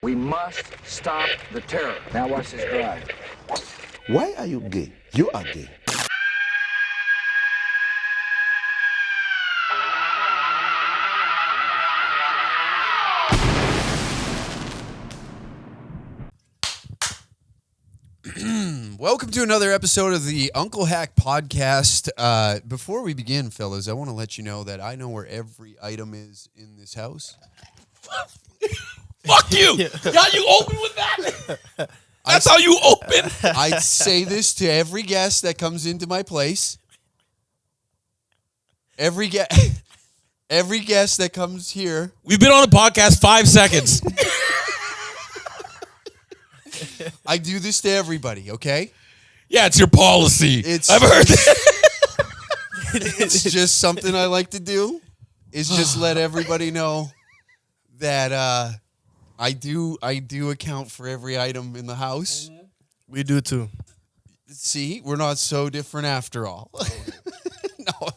We must stop the terror. Now watch this drive. Why are you gay? You are gay. Welcome to another episode of the Uncle Hack podcast. Before we begin, fellas, I want to let you know that I know where every item is in this house. Fuck you! Yeah, you open with that? That's how you open? I say this to every guest that comes into my place. Every guest that comes here. We've been on the podcast 5 seconds. I do this to everybody, okay? Yeah, it's your policy. I've heard that. It's just something I like to do. Is just let everybody know that I do account for every item in the house. We do too. See, we're not so different after all. No.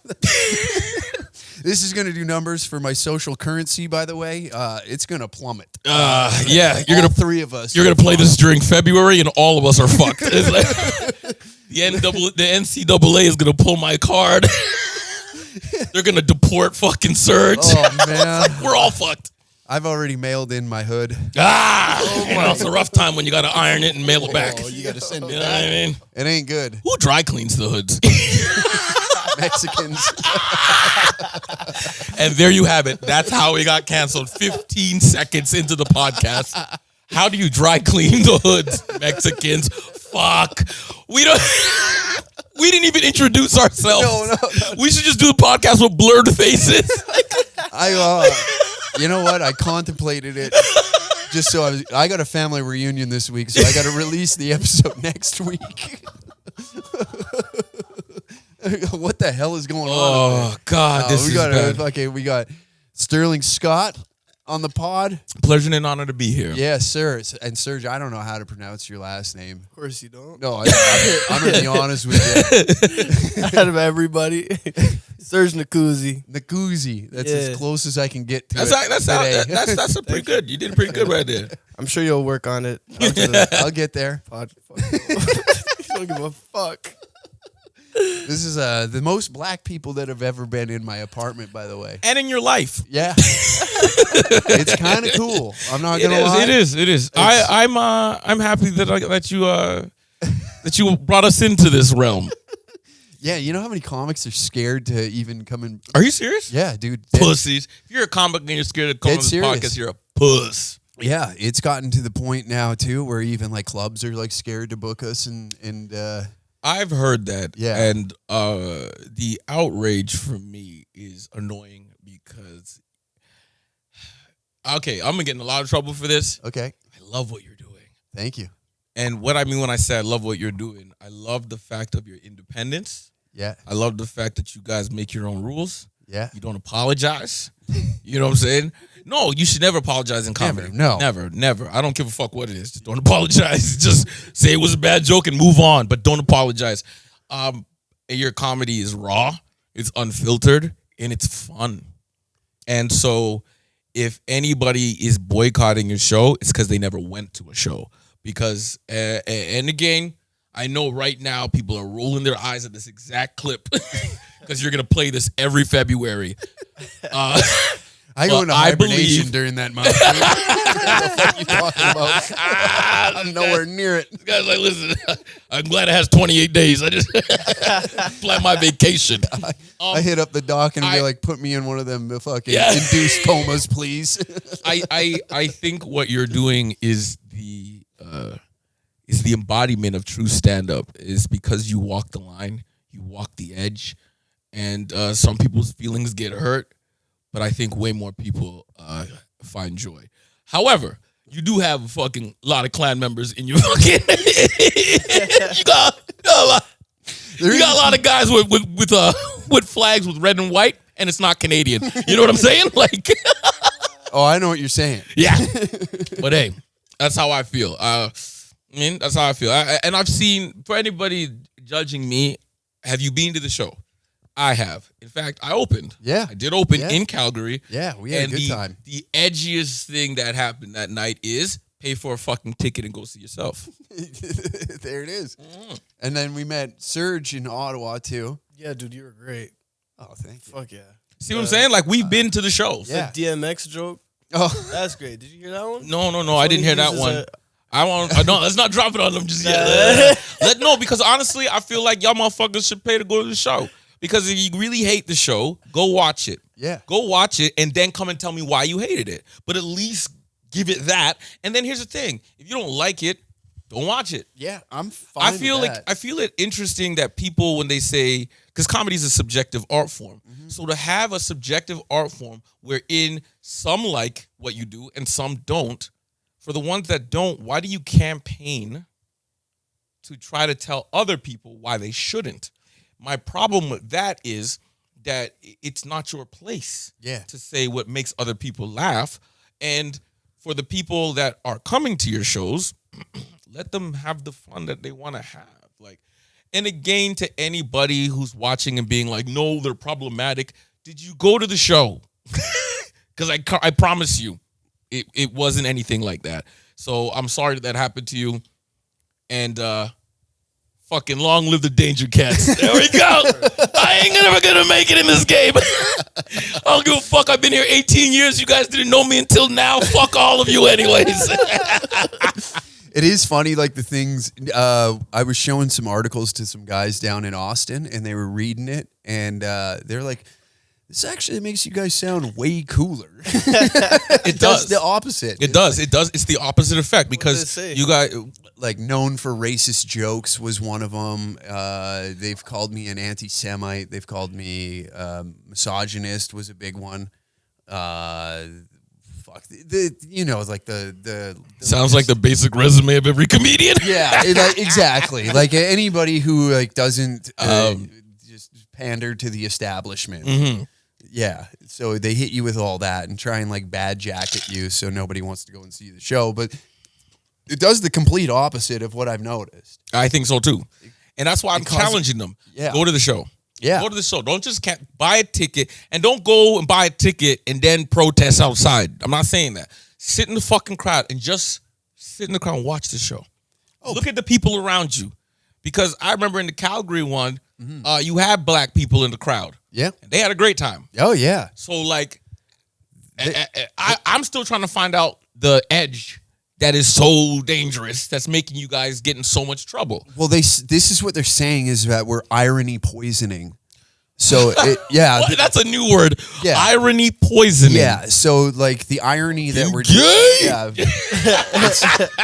This is going to do numbers for my social currency, by the way. It's going to plummet. Yeah, All three of us. You're gonna play this during February, and all of us are fucked. It's like, the NCAA is gonna pull my card. They're gonna deport fucking Serge. Oh man, like, we're all fucked. I've already mailed in my hood. Well, it's a rough time when you gotta iron it and mail it back. Oh, you got to send it. You know what I mean? It ain't good. Who dry cleans the hoods? Mexicans. And there you have it. That's how we got canceled 15 seconds into the podcast. How do you dry clean the hoods, Mexicans? Fuck. We didn't even introduce ourselves. No. We should just do the podcast with blurred faces. You know what? I contemplated it. Just so I got a family reunion this week, so I got to release the episode next week. What the hell is going on? Oh God, this is bad. Okay, we got Sterling Scott on the pod. Pleasure and honor to be here. Yes, sir. And Serge, I don't know how to pronounce your last name. Of course you don't. No, I'm going to be honest with you. Out of everybody, Serge Nkusi. Nkusi. That's as close as I can get to That's a pretty good. You did pretty good right there. I'm sure you'll work on it. I'll get there. You don't give a fuck. This is the most black people that have ever been in my apartment, by the way. And in your life. Yeah. It's kind of cool. I'm not going to lie. It is. I'm happy that you brought us into this realm. Yeah, you know how many comics are scared to even come in? Are you serious? Yeah, dude. Pussies. If you're a comic and you're scared to come on this podcast, you're a puss. Yeah, it's gotten to the point now, too, where even like clubs are like scared to book us and I've heard that. Yeah. And the outrage for me is annoying because, okay, I'm going to get in a lot of trouble for this. Okay. I love what you're doing. Thank you. And what I mean when I say I love what you're doing, I love the fact of your independence. Yeah. I love the fact that you guys make your own rules. Yeah. You don't apologize. You know what I'm saying? No, you should never apologize in comedy. Never. I don't give a fuck what it is. Just don't apologize. Just say it was a bad joke and move on, but don't apologize. Your comedy is raw, it's unfiltered, and it's fun. And so if anybody is boycotting your show, it's because they never went to a show. Because, and again, I know right now people are rolling their eyes at this exact clip because you're going to play this every February. I go into hibernation during that month. What the fuck are you talking about? I'm nowhere near it. This guy's like, listen, I'm glad it has 28 days. I just plan my vacation. I hit up the doc and be like, put me in one of them fucking induced comas, please. I think what you're doing is the embodiment of true stand-up, is because you walk the line, you walk the edge, and some people's feelings get hurt. But I think way more people find joy. However, you do have a fucking lot of clan members in your fucking. you got a lot of guys with flags with red and white, and it's not Canadian. You know what I'm saying? Like, oh, I know what you're saying. Yeah, but hey, that's how I feel. That's how I feel. And I've seen, for anybody judging me, have you been to the show? I have. In fact, I opened. Yeah. I did open in Calgary. Yeah, we had a good time. The edgiest thing that happened that night is pay for a fucking ticket and go see yourself. There it is. And then we met Serge in Ottawa too. Yeah, dude, you were great. Oh, thank you. Fuck yeah. See what I'm saying? Like, we've been to the shows. Yeah. The DMX joke. Oh, That's great. Did you hear that one? No, I didn't hear that one. Let's not drop it on them just yet. Because honestly, I feel like y'all motherfuckers should pay to go to the show. Because if you really hate the show, go watch it. yeah. Go watch it and then come and tell me why you hated it. But at least give it that. And then here's the thing: if you don't like it, don't watch it. Yeah, I'm fine. I feel with like that. I feel it interesting that people, when they say, because comedy is a subjective art form, so to have a subjective art form wherein some like what you do and some don't, for the ones that don't, why do you campaign to try to tell other people why they shouldn't? My problem with that is that it's not your place to say what makes other people laugh. And for the people that are coming to your shows, let them have the fun that they want to have. Like, and again, to anybody who's watching and being like, no, they're problematic. Did you go to the show? Because I promise you, it wasn't anything like that. So I'm sorry that happened to you. And fucking long live the Danger Cats. There we go. I ain't never gonna make it in this game. I don't give a fuck. I've been here 18 years. You guys didn't know me until now. Fuck all of you anyways. It is funny, like the things. I was showing some articles to some guys down in Austin, and they were reading it, and they're like, "This actually makes you guys sound way cooler." It does. That's the opposite. It does. It does. It's the opposite effect because say? you guys. Like, known for racist jokes was one of them. They've called me an anti-Semite. They've called me misogynist was a big one. Fuck, like the Sounds like the basic resume of every comedian. yeah, exactly. Like anybody who like doesn't just pander to the establishment. Mm-hmm. Yeah, so they hit you with all that and try and like bad jacket you, so nobody wants to go and see the show. But it does the complete opposite of what I've noticed. I think so too, and that's why I'm challenging them. Yeah. Go to the show. Yeah. Go to the show. Don't just buy a ticket, and don't go and buy a ticket and then protest outside. I'm not saying that. Sit in the fucking crowd and just sit in the crowd and watch the show. Look at the people around you, because I remember in the Calgary one, you had black people in the crowd. Yeah. And they had a great time. Oh yeah. So like, I'm still trying to find out the edge that is so dangerous that's making you guys get in so much trouble. Well, this is what they're saying is that we're irony poisoning. So yeah, That's a new word. Yeah. Irony poisoning. yeah. So like the irony that we're gay? yeah,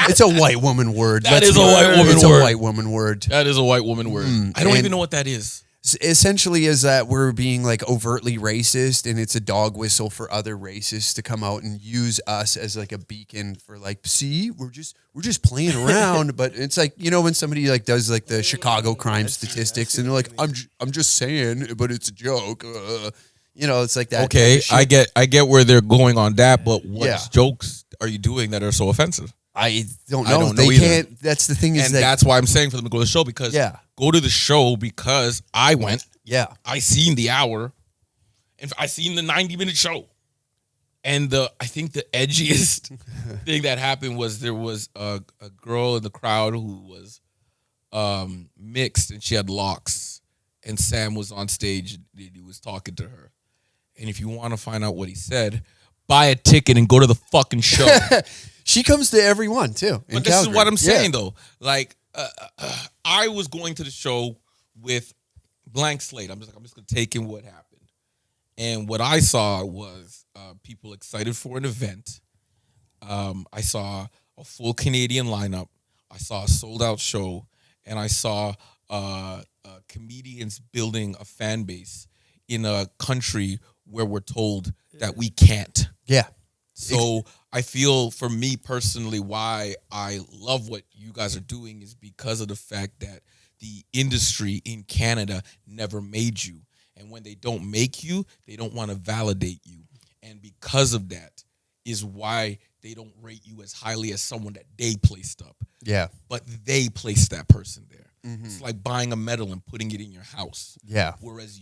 it's a white woman word. That is a white woman It's word. a white woman word. That is a white woman word. I don't and- even know what that is. Essentially is that we're being like overtly racist, and it's a dog whistle for other racists to come out and use us as like a beacon for like, see, we're just playing around. But it's like, when somebody like does like the Chicago crime statistics and they're like, I'm just saying, but it's a joke. It's like that. Okay, kind of I get where they're going on that, but what Yeah. jokes are you doing that are so offensive? I don't I know. don't know They either. can't. That's the thing is And that that's why I'm saying for them to go to the show, because go to the show because I went. yeah. I seen the hour, and I seen the 90-minute show, and I think the edgiest thing that happened was there was a girl in the crowd who was mixed, and she had locks, and Sam was on stage and he was talking to her, and if you want to find out what he said, buy a ticket and go to the fucking show. She comes to every one too. But this is what I'm saying though. Like I was going to the show with blank slate. I'm just gonna take in what happened, and what I saw was people excited for an event. I saw a full Canadian lineup. I saw a sold out show, and I saw comedians building a fan base in a country where we're told that we can't. Yeah. So I feel, for me personally, why I love what you guys are doing is because of the fact that the industry in Canada never made you. And when they don't make you, they don't want to validate you. And because of that is why they don't rate you as highly as someone that they placed up. Yeah. But they placed that person there. It's like buying a medal and putting it in your house. Yeah. Whereas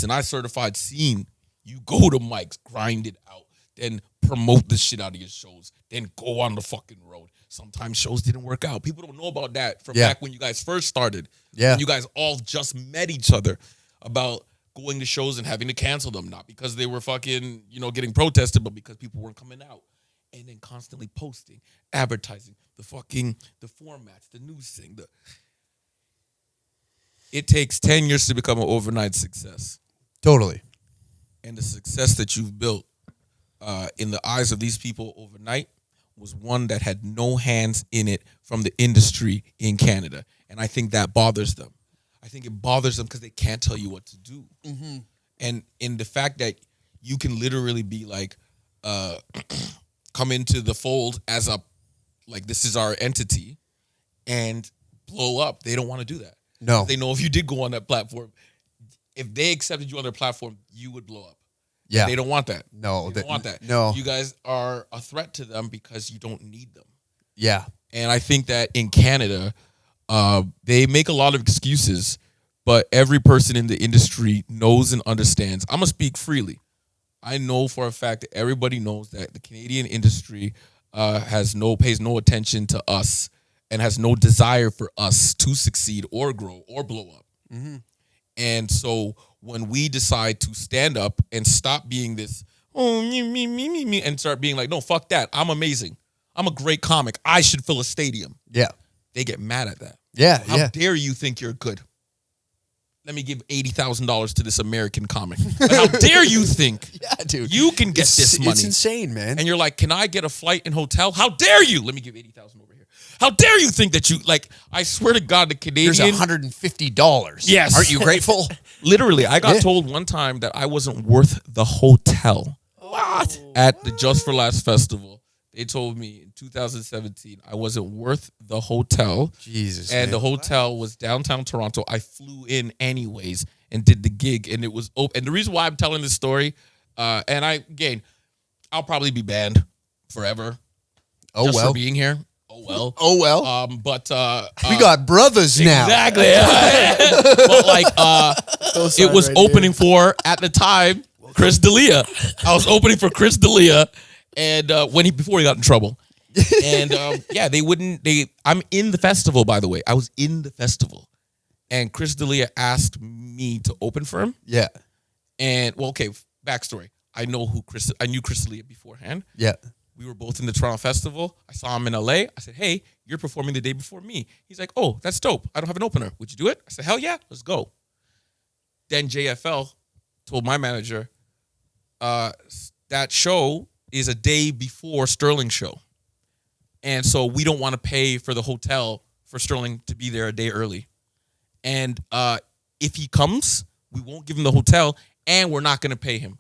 I certified scene, you go to mics, grind it out. then promote the shit out of your shows, then go on the fucking road. Sometimes shows didn't work out. People don't know about that from back when you guys first started. Yeah. When you guys all just met each other about going to shows and having to cancel them, not because they were fucking, getting protested, but because people weren't coming out. And then constantly posting, advertising, the formats, the news thing. It takes 10 years to become an overnight success. Totally. And the success that you've built in the eyes of these people overnight was one that had no hands in it from the industry in Canada. And I think that bothers them. I think it bothers them because they can't tell you what to do. Mm-hmm. And in the fact that you can literally be like, come into the fold as this is our entity and blow up. They don't want to do that. No. They know if you did go on that platform, if they accepted you on their platform, you would blow up. Yeah. They don't want that. No. They don't want that. No. You guys are a threat to them because you don't need them. Yeah. And I think that in Canada, they make a lot of excuses, but every person in the industry knows and understands. I'm going to speak freely. I know for a fact that everybody knows that the Canadian industry pays no attention to us and has no desire for us to succeed or grow or blow up. Mm-hmm. And so when we decide to stand up and stop being this, me, and start being like, no, fuck that. I'm amazing. I'm a great comic. I should fill a stadium. Yeah. They get mad at that. Yeah. How dare you think you're good? Let me give $80,000 to this American comic. But how dare you think dude. You can get this money? It's insane, man. And you're like, can I get a flight and hotel? How dare you? Let me give $80,000 over here. How dare you think that I swear to God, the Canadian. Here's $150. Yes. Aren't you grateful? Literally, I got told one time that I wasn't worth the hotel. What? At the Just for Laughs festival. They told me in 2017 I wasn't worth the hotel. Jesus. And the hotel was downtown Toronto. I flew in anyways and did the gig, and it was open. And the reason why I'm telling this story, I'll probably be banned forever. Just for being here. Oh well. But we got brothers now. Exactly. But it was opening for at the time Chris D'Elia. I was opening for Chris D'Elia. And before he got in trouble, and I'm in the festival, by the way. I was in the festival, and Chris D'Elia asked me to open for him. Yeah. And backstory. I knew Chris D'Elia beforehand. Yeah. We were both in the Toronto Festival. I saw him in LA. I said, "Hey, you're performing the day before me." He's like, "Oh, that's dope. I don't have an opener. Would you do it?" I said, "Hell yeah, let's go." Then JFL told my manager, that show is a day before Sterling's show. And so we don't want to pay for the hotel for Sterling to be there a day early. And if he comes, we won't give him the hotel and we're not going to pay him.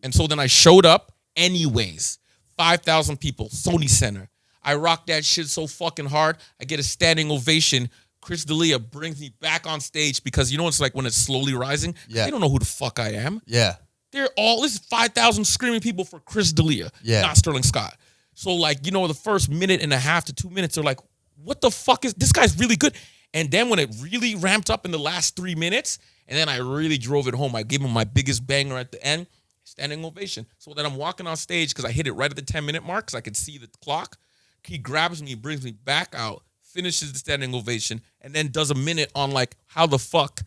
And so then I showed up anyways. 5,000 people, Sony Center. I rocked that shit so fucking hard. I get a standing ovation. Chris D'Elia brings me back on stage because it's like when it's slowly rising. Yeah. They don't know who the fuck I am. Yeah. This is 5,000 screaming people for Chris D'Elia, not Sterling Scott. So the first minute and a half to 2 minutes, they're like, what the fuck is, this guy's really good. And then when it really ramped up in the last 3 minutes, and then I really drove it home, I gave him my biggest banger at the end, standing ovation. So then I'm walking on stage because I hit it right at the 10-minute mark because I could see the clock. He grabs me, brings me back out, finishes the standing ovation, and then does a minute on how the fuck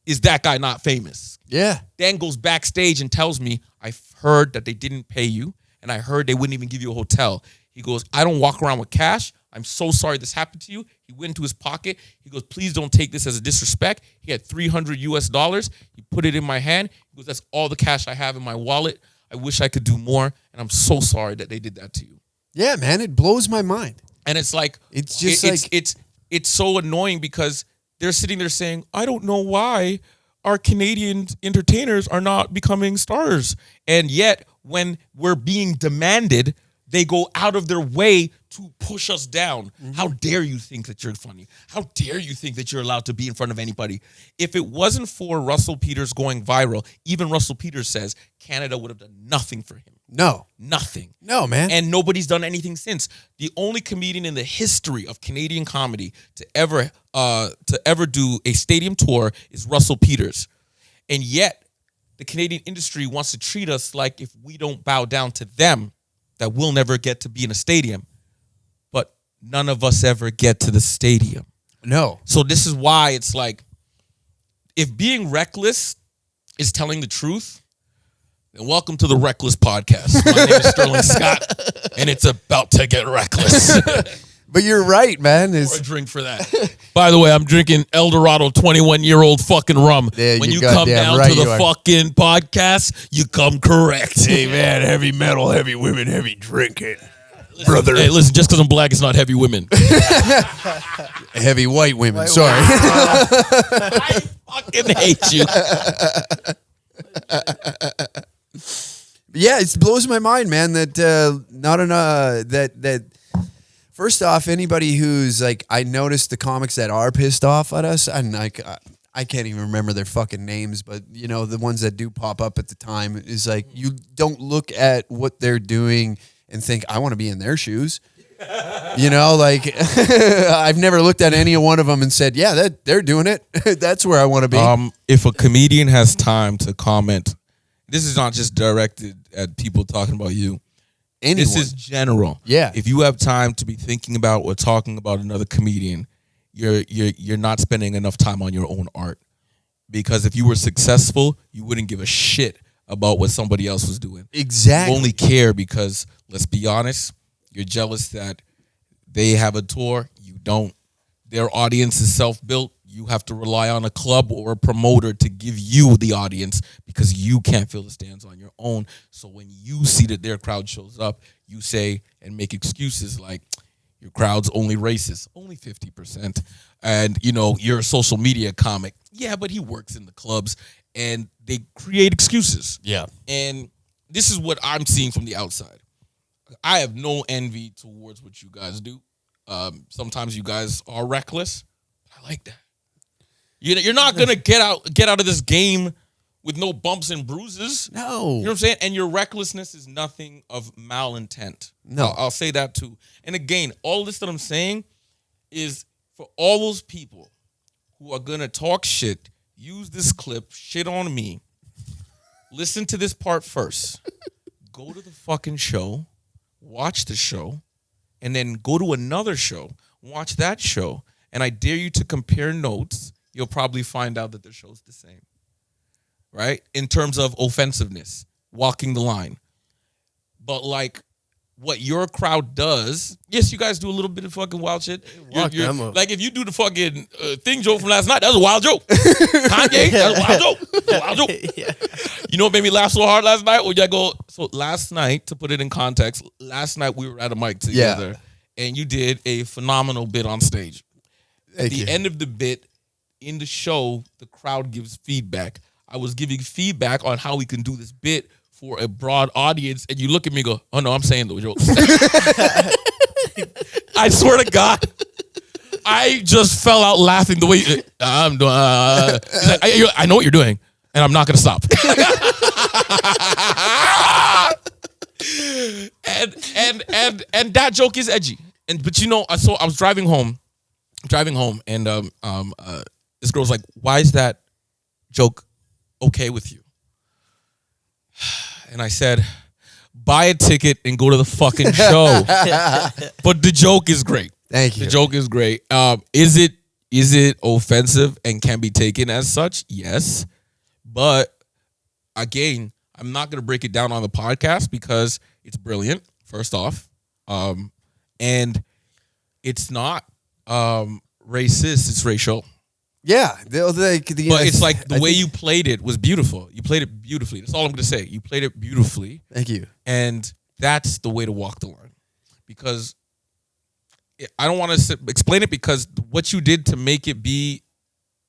is that guy not famous? Yeah. Then goes backstage and tells me, I've heard that they didn't pay you, and I heard they wouldn't even give you a hotel. He goes, I don't walk around with cash. I'm so sorry this happened to you. He went into his pocket. He goes, please don't take this as a disrespect. He had $300. He put it in my hand. He goes, that's all the cash I have in my wallet. I wish I could do more, and I'm so sorry that they did that to you. Yeah, man, it blows my mind. And it's like, it's just it's so annoying because they're sitting there saying, I don't know why our Canadian entertainers are not becoming stars. And yet, when we're being demanded, they go out of their way to push us down. Mm-hmm. How dare you think that you're funny? How dare you think that you're allowed to be in front of anybody? If it wasn't for Russell Peters going viral, even Russell Peters says Canada would have done nothing for him. No. Nothing. No, man. And nobody's done anything since. The only comedian in the history of Canadian comedy to ever do a stadium tour is Russell Peters. And yet, the Canadian industry wants to treat us like if we don't bow down to them, that we'll never get to be in a stadium. But none of us ever get to the stadium. No. So this is why it's like, if being reckless is telling the truth, then welcome to the Reckless Podcast. My name is Sterling Scott, and it's about to get reckless. But you're right, man. Or a drink for that. By the way, I'm drinking Eldorado 21-year-old fucking rum. Yeah, when you you come goddamn down right to you the are. fucking podcast, you come correct. Hey man, heavy metal, heavy women, heavy drinking. Brother. Hey, listen, just because I'm black, it's not heavy women. Heavy white women. Sorry. I fucking hate you. Yeah, it blows my mind, man. That not enough. That first off, anybody who's like, I noticed the comics that are pissed off at us, and like, I can't even remember their fucking names, but you know, the ones that do pop up at the time is like, you don't look at what they're doing and think, I want to be in their shoes. You know, like I've never looked at any one of them and said, yeah, that they're doing it. That's where I want to be. If a comedian has time to comment, this is not just directed at people talking about you. Anyone. This is general. Yeah. If you have time to be thinking about or talking about another comedian, you're not spending enough time on your own art. Because if you were successful, you wouldn't give a shit about what somebody else was doing. Exactly. You only care because, let's be honest, you're jealous that they have a tour, you don't. Their audience is self-built. You have to rely on a club or a promoter to give you the audience because you can't fill the stands on your own. So when you see that their crowd shows up, you say and make excuses like, your crowd's only racist, only 50%. And, you know, you're a social media comic. Yeah, but he works in the clubs. And they create excuses. Yeah. And this is what I'm seeing from the outside. I have no envy towards what you guys do. Sometimes you guys are reckless. I like that. You're not gonna get out of this game with no bumps and bruises. No. You know what I'm saying? And your recklessness is nothing of malintent. No. I'll say that too. And again, all this that I'm saying is for all those people who are gonna talk shit, use this clip, shit on me. Listen to this part first. Go to the fucking show, watch the show, and then go to another show, watch that show, and I dare you to compare notes. You'll probably find out that the show's the same, right? In terms of offensiveness, walking the line. But like what your crowd does, yes, you guys do a little bit of fucking wild shit. You're, like if you do the fucking thing joke from last night, that was a wild joke. Kanye, that was a wild joke. That was a wild joke. Yeah. You know what made me laugh so hard last night? When I go, so last night, to put it in context, last night we were at a mic together, and you did a phenomenal bit on stage. At the end of the bit, in the show, the crowd gives feedback. I was giving feedback on how we can do this bit for a broad audience, and you look at me and go, oh no, I'm saying those jokes. I swear to God, I just fell out laughing the way I'm doing. I know what you're doing, and I'm not going to stop. and that joke is edgy. But you know, so I was driving home, and this girl's like, why is that joke okay with you? And I said, buy a ticket and go to the fucking show. But the joke is great. Thank you. The joke is great. Is it offensive and can be taken as such? Yes. But again, I'm not going to break it down on the podcast because it's brilliant, first off. And it's not racist, it's racial. Yeah. But it's like the way you played it was beautiful. You played it beautifully. That's all I'm going to say. You played it beautifully. Thank you. And that's the way to walk the line. Because I don't want to explain it because what you did to make it be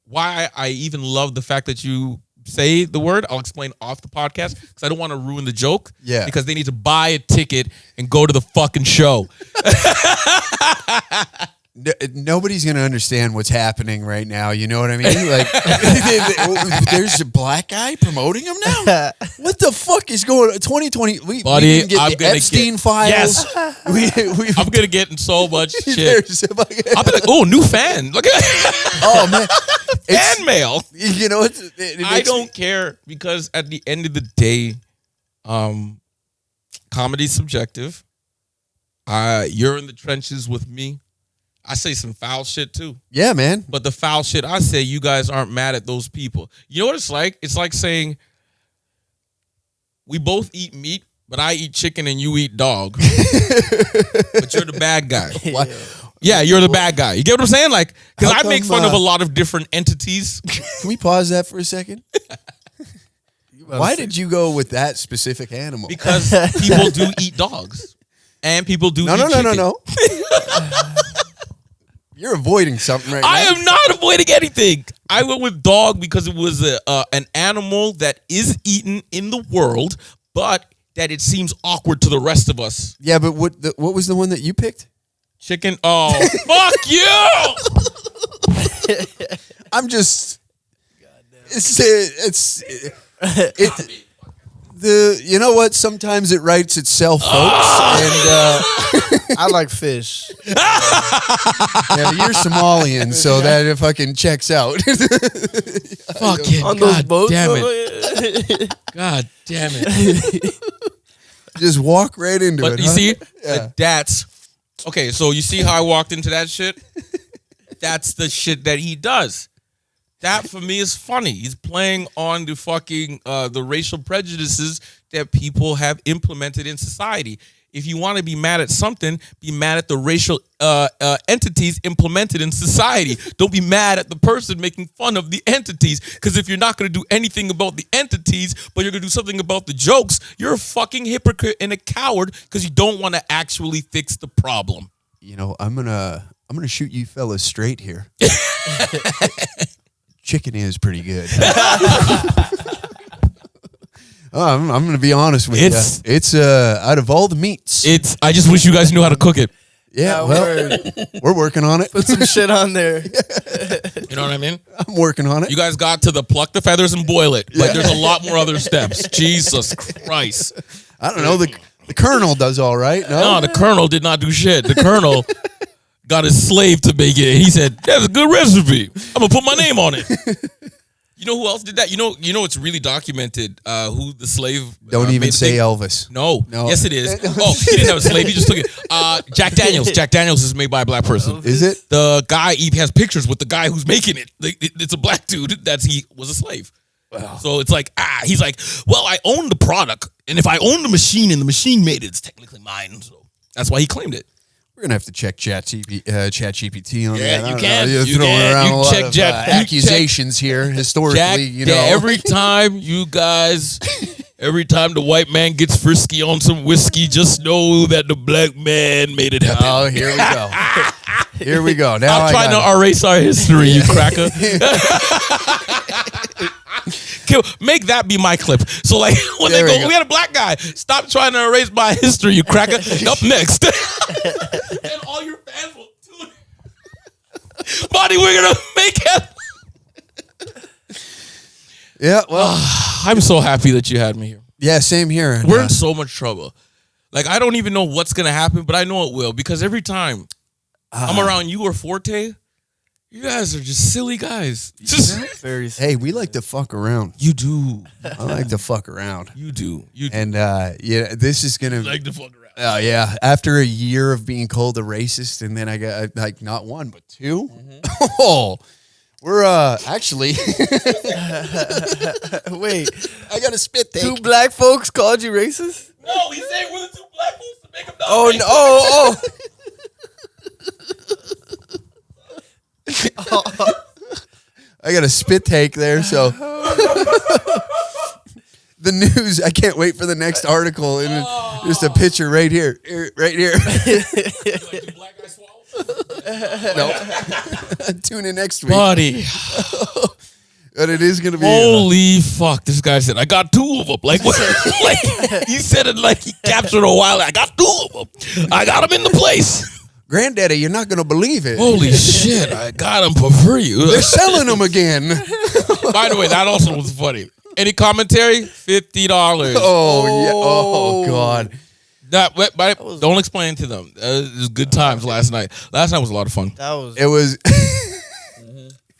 why I even love the fact that you say the word. I'll explain off the podcast because I don't want to ruin the joke. Yeah. Because they need to buy a ticket and go to the fucking show. Nobody's gonna understand what's happening right now. You know what I mean? Like, there's a black guy promoting him now. What the fuck is going on? 2020. We didn't get the Epstein files. Yes. I'm gonna get in so much shit. I'll be like, oh, new fan. Look at oh man, fan mail. You know, I don't care because at the end of the day, comedy's subjective. You're in the trenches with me. I say some foul shit too. Yeah, man. But the foul shit I say, you guys aren't mad at those people. You know what it's like? It's like saying we both eat meat, but I eat chicken and you eat dog. But you're the bad guy. Yeah, you're the bad guy. You get what I'm saying? Like, because I make fun of a lot of different entities. Can we pause that for a second? Why did you go with that specific animal? Because people do eat dogs. And people do eat chicken. No. You're avoiding something right now. I am not avoiding anything. I went with dog because it was an animal that is eaten in the world, but that it seems awkward to the rest of us. Yeah, but what was the one that you picked? Chicken. Oh, fuck you! I'm just. You know what? Sometimes it writes itself, folks. And I like fish. yeah, but you're Somalian, so that fucking checks out. Fucking on those boats. Damn it! God damn it! Just walk right into it. But you see, that's okay. So you see how I walked into that shit? That's the shit that he does. That for me is funny. He's playing on the fucking the racial prejudices that people have implemented in society. If you want to be mad at something, be mad at the racial entities implemented in society. Don't be mad at the person making fun of the entities. Because if you're not going to do anything about the entities, but you're going to do something about the jokes, you're a fucking hypocrite and a coward because you don't want to actually fix the problem. You know, I'm gonna shoot you fellas straight here. Chicken is pretty good. I'm going to be honest with you. It's out of all the meats. I just wish you guys knew how to cook it. Yeah, well, we're working on it. Put some shit on there. You know what I mean? I'm working on it. You guys got to the pluck the feathers and boil it. But there's a lot more other steps. Jesus Christ. I don't know. The colonel does all right. No, the colonel did not do shit. The colonel got his slave to make it. He said, that's a good recipe. I'm going to put my name on it. You know who else did that? You know it's really documented who the slave don't even say Elvis. No. Yes, it is. Oh, he didn't have a slave. He just took it. Jack Daniels. Jack Daniels is made by a black person. Is it? The guy, he has pictures with the guy who's making it. It's a black dude he was a slave. Wow. So it's like, he's like, well, I own the product. And if I own the machine and the machine made it, it's technically mine. So that's why he claimed it. We're gonna have to check ChatGPT on that. Yeah, you can. You're throwing around a lot of accusations here historically. Every time the white man gets frisky on some whiskey, just know that the black man made it happen. Oh, here we go. Here we go. Now I'm trying to erase our history, you cracker. Make that be my clip. So like when they go, we had a black guy. Stop trying to erase my history, you cracker. Up next. And all your fans will tune in. Buddy, we're gonna make it. Yeah, well, I'm so happy that you had me here. Yeah, same here. We're in so much trouble. Like I don't even know what's gonna happen, but I know it will because every time I'm around you or Forte, you guys are just silly guys. Hey, we like to fuck around. You do. I like to fuck around. You do. And this is gonna like to fuck around. Oh yeah. After a year of being called a racist, and then I got like not one but two. Mm-hmm. Oh, we're actually. Wait, I got a spit take. 2 black folks called you racist? No, he said we're the 2 black folks to make him not Oh racist. no! Oh. I got a spit take there, so the news. I can't wait for the next article, and just a picture right here, right here. Like black guy swallow? No, tune in next week, buddy. But it is gonna be. Holy fuck! This guy said, "I got 2 of them." Like, what? Like he said it like he captured a while. I got 2 of them. I got them in the place. Granddaddy, you're not gonna believe it. Holy shit, I got them for free. They're selling them again. By the way, that also was funny. Any commentary? $50. Oh yeah. Oh God. Don't explain to them. It was good times last night. Last night was a lot of fun. That was It was.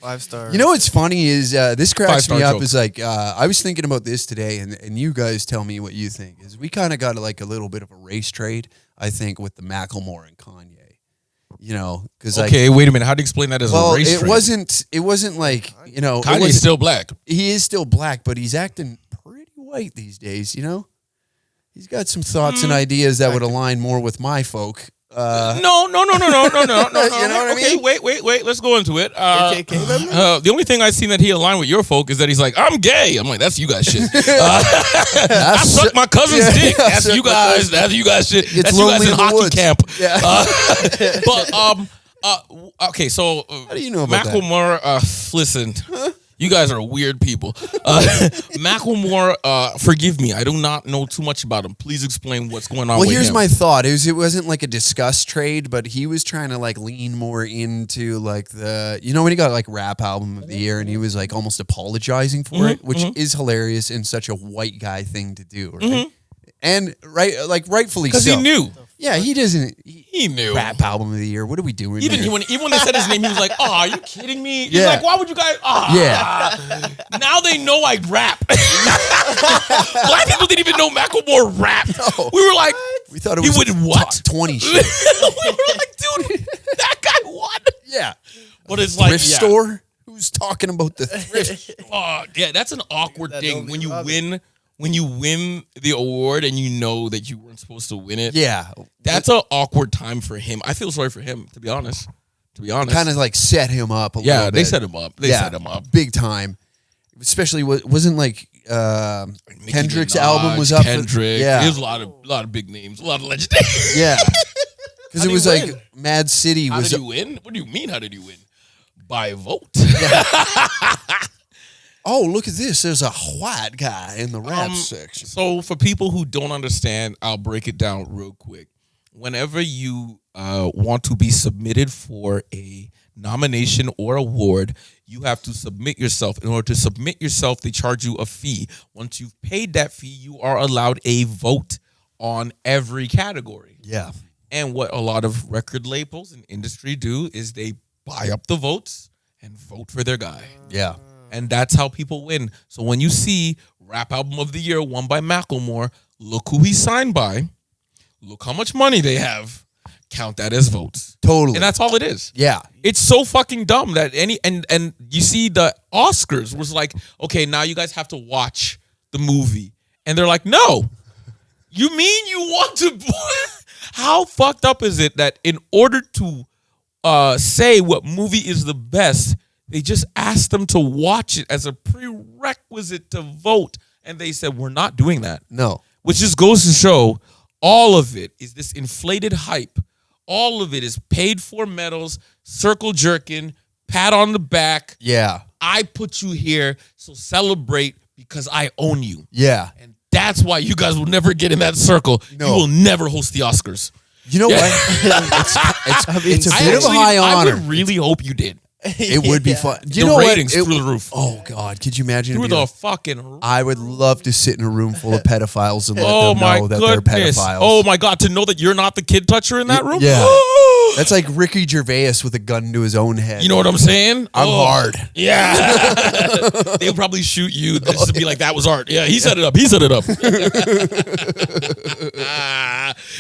5 stars. You know what's funny is this cracks me 5-star up. joke. Is like I was thinking about this today, and you guys tell me what you think. Is we kind of got like a little bit of a race trade, I think, with the Macklemore and Kanye. You know, because Okay, wait a minute. How do you explain that as a race it trade? wasn't like Kanye's still black. he is still black, but he's acting pretty white these days. You know, he's got some thoughts and ideas that would align more with my folk. No. You know what I Okay, mean? wait. Let's go into it. KKK member? The only thing I seen that he aligned with your folk is that he's like, I'm gay. I'm like, that's you guys shit. I suck my cousin's dick. I That's suck you my guys. That's you guys shit. It's That's you guys lonely in in the hockey woods. camp. Yeah. Okay, so How do you know about that? Macklemore, listen. You guys are weird people. Macklemore, forgive me. I do not know too much about him. Please explain what's going on Well, with here's him. my thought. It wasn't like a discuss trade, but he was trying to like lean more into like when he got like rap album of the year, and he was like almost apologizing for it, which is hilarious and such a white guy thing to do, right? And rightfully so. Because he knew. Yeah, he doesn't. He knew. Rap album of the year. What are we doing? Even there? when they said his name, he was like, "Oh, are you kidding me?" He's Yeah. like, "Why would you guys?" Yeah. Now they know I rap. Black people didn't even know Macklemore rap. No. We were like, we thought it he was would what? top 20 shit. We were like, dude, that guy what? Yeah. But it's like Thrift store. Who's talking about the thrift? Yeah, that's an awkward That thing don't when be you Robbie. win. When you win the award and you know that you weren't supposed to win it, Yeah. that's an awkward time for him. I feel sorry for him, to be honest. Kind of like set him up a little bit. they set him up. They set him up. Big time. Especially wasn't like Nicki Kendrick's Minaj, album was up. Kendrick. Yeah. There's a lot of big names, a lot of legendary. Yeah. Because How it did was he like win? Mad City How was. did you win? What do you mean? How did you win? By vote. Oh, look at this. There's a white guy in the rap section. So for people who don't understand, I'll break it down real quick. Whenever you want to be submitted for a nomination or award, you have to submit yourself. In order to submit yourself, they charge you a fee. Once you've paid that fee, you are allowed a vote on every category. Yeah. And what a lot of record labels and industry do is they buy up the votes and vote for their guy. Yeah. And that's how people win. So when you see Rap Album of the Year won by Macklemore, look who he signed by. Look how much money they have. Count that as votes. Totally. And that's all it is. Yeah. It's so fucking dumb that and you see the Oscars was like, okay, now you guys have to watch the movie. And they're like, no. You mean you want to How fucked up is it that in order to say what movie is the best, they just asked them to watch it as a prerequisite to vote. And they said, we're not doing that. No. Which just goes to show all of it is this inflated hype. All of it is paid for medals, circle jerking, pat on the back. Yeah. I put you here, so celebrate because I own you. Yeah. And that's why you guys will never get in that circle. No. You will never host the Oscars. You know what? It's a bit of a high I honor. would really hope you did. It would be fun. You The know ratings what? through the roof. Oh God, could you imagine? Through It'd be the like, fucking roof. I would love to sit in a room full of pedophiles and let Oh them my know that they're goodness. pedophiles. Oh my God, to know that you're not the kid toucher in that room? Yeah. That's like Ricky Gervais with a gun to his own head. You know what I'm saying? I'm hard. Yeah. They'll probably shoot you just to be like, that was art. Yeah, he set it up. He set it up.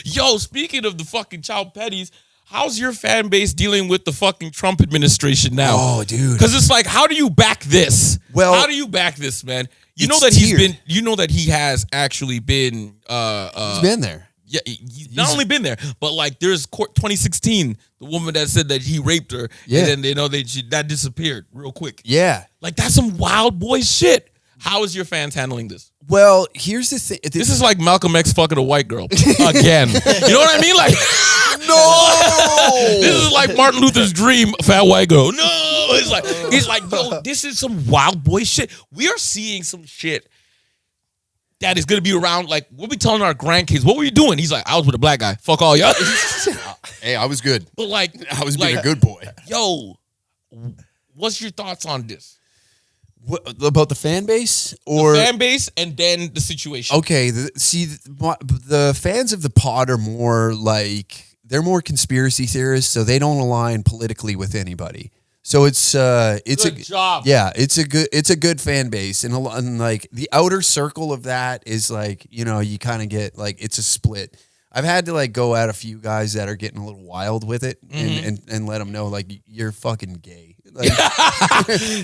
Yo, speaking of the fucking child petties, how's your fan base dealing with the fucking Trump administration now? Oh, dude. Because it's like, how do you back this? Well, how do you back this, man? You know it's that he's tiered. been. You know that he has actually been. He's been there. Yeah, he's not only been there, but like there's court 2016, the woman that said that he raped her, Yeah. and then that disappeared real quick. Yeah. Like that's some wild boy shit. How is your fans handling this? Well, here's the thing. This is like Malcolm X fucking a white girl again. You know what I mean? Like no. this is like Martin Luther's dream, fat white girl. No, he's like, yo, this is some wild boy shit. We are seeing some shit that is gonna be around. Like, we'll be telling our grandkids, what were you doing? He's like, I was with a black guy. Fuck all y'all. Hey, I was good. But like, I was being a good boy. Yo, what's your thoughts on this? What, about the fan base or the fan base, and then the situation? Okay, the fans of the pod are more like they're more conspiracy theorists, so they don't align politically with anybody. So it's good job. Yeah, it's a good fan base, and like the outer circle of that is like, you know, you kind of get like it's a split. I've had to like go at a few guys that are getting a little wild with it and let them know like you're fucking gay. Like,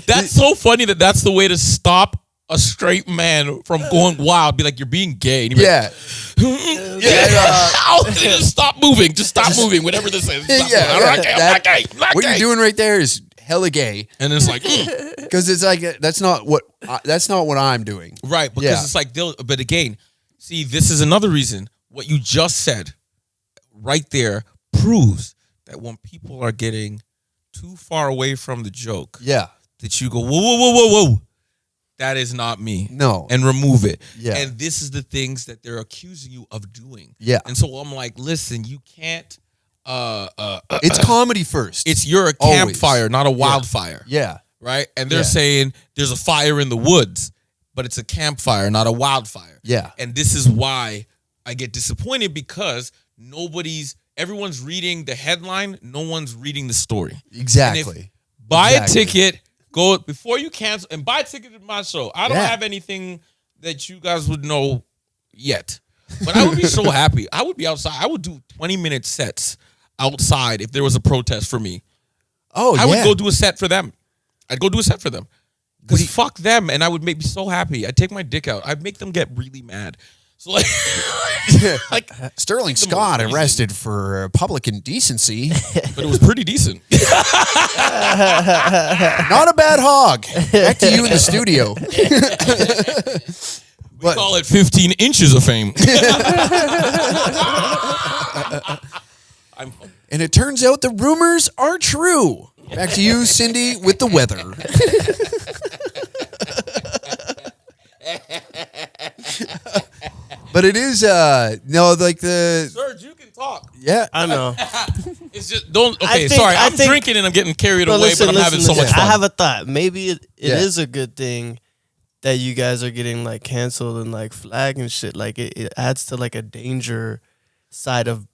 that's so funny that's the way to stop a straight man from going wild. Be like, you're being gay. And yeah. Just stop moving. Just stop moving. Whatever this is. I'm not gay. What you're doing right there is hella gay. And it's like, because it's like that's not what I'm doing. Right. Because it's like, but again, see, this is another reason. What you just said right there proves that when people are getting too far away from the joke, that you go, whoa, that is not me. No. And remove it. Yeah. And this is the things that they're accusing you of doing. Yeah. And so I'm like, listen, you can't it's comedy first. You're a campfire, not a wildfire. Yeah. Right? And they're saying there's a fire in the woods, but it's a campfire, not a wildfire. Yeah. And this is why I get disappointed, because everyone's reading the headline, no one's reading the story. Exactly. Buy a ticket, go before you cancel, and buy a ticket to my show. I don't have anything that you guys would know yet, but I would be so happy. I would be outside. I would do 20-minute sets outside if there was a protest for me. Oh, I would go do a set for them. I'd go do a set for them. Because fuck them, and I would make me so happy. I'd take my dick out. I'd make them get really mad. So like Sterling Scott arrested for public indecency. But it was pretty decent. Not a bad hog. Back to you in the studio. We call it 15 inches of fame. And it turns out the rumors are true. Back to you, Cindy, with the weather. But it is like the Serge, you can talk. Yeah, I know. It's just I'm drinking and I'm getting carried away, but I'm having so much fun. I have a thought. Maybe it is a good thing that you guys are getting like canceled and like flagged and shit. Like it adds to like a danger side of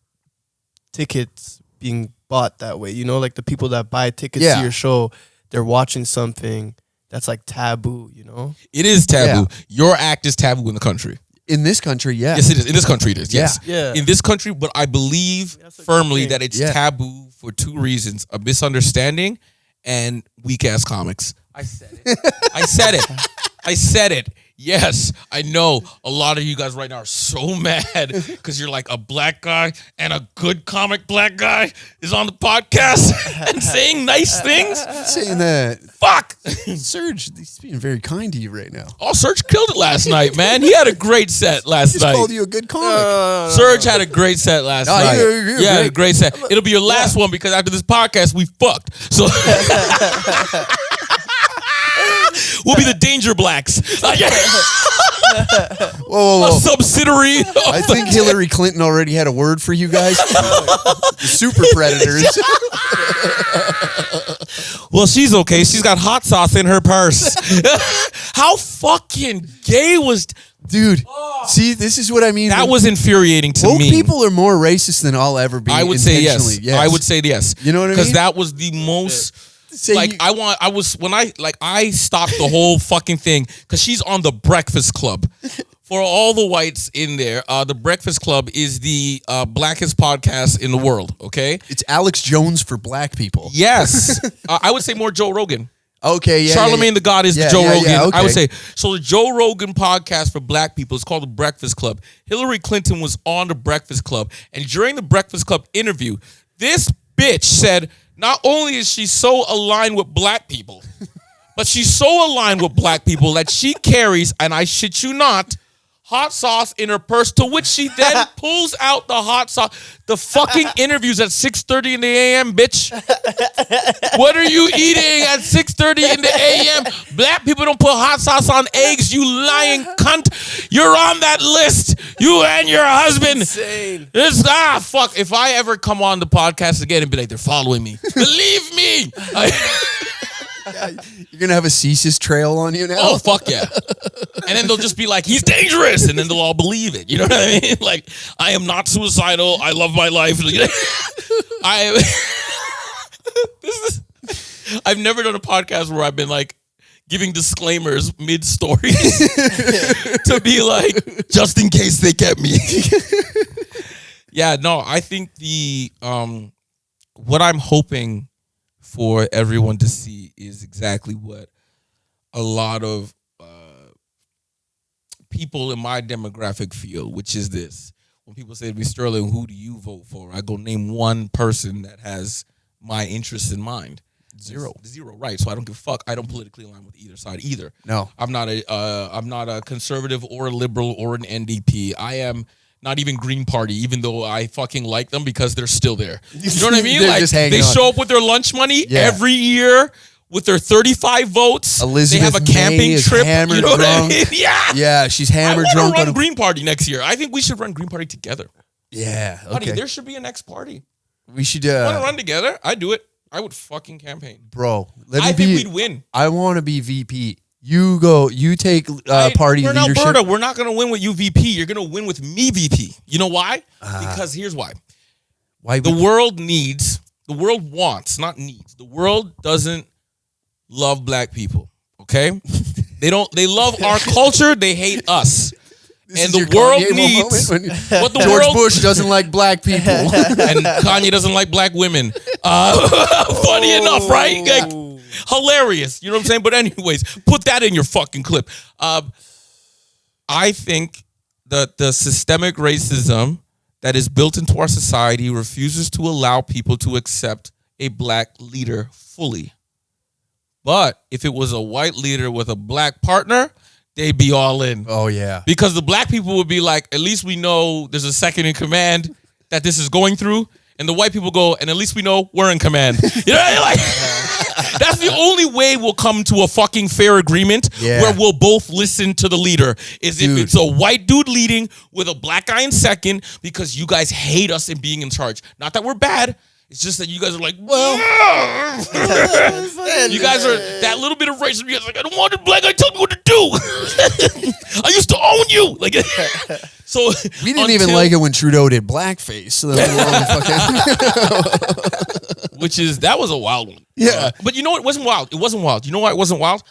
tickets being bought that way. You know, like the people that buy tickets to your show, they're watching something that's like taboo, you know? It is taboo. Yeah. Your act is taboo in the country. In this country, yeah. Yes, it is. In this country, it is. Yes. Yeah. In this country, but I believe firmly that it's taboo for two reasons: a misunderstanding and weak ass comics. I said it. I said it. Yes, I know a lot of you guys right now are so mad because you're like, a black guy and a good comic black guy is on the podcast and saying nice things. Saying that. Fuck. Serge, he's being very kind to you right now. Oh, Serge killed it last night, man. He had a great set last night. He called you a good comic. Serge had a great set last night. You're a great set. It'll be your last one because after this podcast, we fucked. So we'll be the Danger Blacks. Whoa. A subsidiary. I think Hillary Clinton already had a word for you guys. The super predators. Well, she's okay. She's got hot sauce in her purse. How fucking gay was... Dude, see, this is what I mean. That was infuriating to me. Woke people are more racist than I'll ever be. I would say yes. I would say yes. You know what I mean? Because that was the most... I stopped the whole fucking thing because she's on the Breakfast Club. For all the whites in there, the Breakfast Club is the blackest podcast in the world, okay? It's Alex Jones for black people. Yes. I would say more Joe Rogan. Okay, yeah. Charlemagne the God is the Joe Rogan. Yeah, okay. I would say. So the Joe Rogan podcast for black people is called the Breakfast Club. Hillary Clinton was on the Breakfast Club. And during the Breakfast Club interview, this bitch said, not only is she so aligned with black people, but she's so aligned with black people that she carries, and I shit you not, hot sauce in her purse, to which she then pulls out the hot sauce. The fucking interview's at 6:30 in the a.m., bitch. What are you eating at 6:30 in the a.m.? Black people don't put hot sauce on eggs, you lying cunt. You're on that list. You and your husband. Insane. Fuck. If I ever come on the podcast again and be like, they're following me. Believe me. You're going to have a CSIS trail on you now? Oh, fuck yeah. And then they'll just be like, he's dangerous. And then they'll all believe it. You know what I mean? Like, I am not suicidal. I love my life. I've never done a podcast where I've been like giving disclaimers mid-story to be like, just in case they get me. Yeah, no, I think what I'm hoping for everyone to see is exactly what a lot of people in my demographic feel, which is this. When people say to me, Sterling, who do you vote for? I go, name one person that has my interests in mind. Zero, right? So I don't give a fuck. I don't politically align with either side either. No, I'm not a conservative or a liberal or an NDP. I am not even Green Party, even though I fucking like them because they're still there. You know what I mean? Like, they show up with their lunch money every year with their 35 votes. Elizabeth they have a camping trip. You know what I mean? Yeah, she's hammered I drunk. I want to run Green Party next year. I think we should run Green Party together. Yeah, okay. Buddy, there should be a next party. We should want to run together? I do it. I would fucking campaign. Bro, I think we'd win. I want to be VP. You go. You take party we're leadership. In Alberta. We're not going to win with you VP. You're going to win with me VP. You know why? Because here's why. The world wants, not needs. The world doesn't love black people. Okay? They love our culture. They hate us. And the world needs what the George world... Bush doesn't like black people. And Kanye doesn't like black women. Funny enough, right? Like, hilarious. You know what I'm saying? But anyways, put that in your fucking clip. I think that the systemic racism that is built into our society refuses to allow people to accept a black leader fully. But if it was a white leader with a black partner, they'd be all in. Oh, yeah. Because the black people would be like, at least we know there's a second in command that this is going through. And the white people go, and at least we know we're in command. You know, like, that's the only way we'll come to a fucking fair agreement where we'll both listen to the leader, is if it's a white dude leading with a black guy in second, because you guys hate us in being in charge. Not that we're bad. It's just that you guys are like, well, you guys are that little bit of racism. You guys are like, I don't want a black guy tell me what to do. I used to own you. Like, so we didn't even like it when Trudeau did blackface. So that was a wild one. Yeah, but you know what? It wasn't wild. It wasn't wild. You know why it wasn't wild?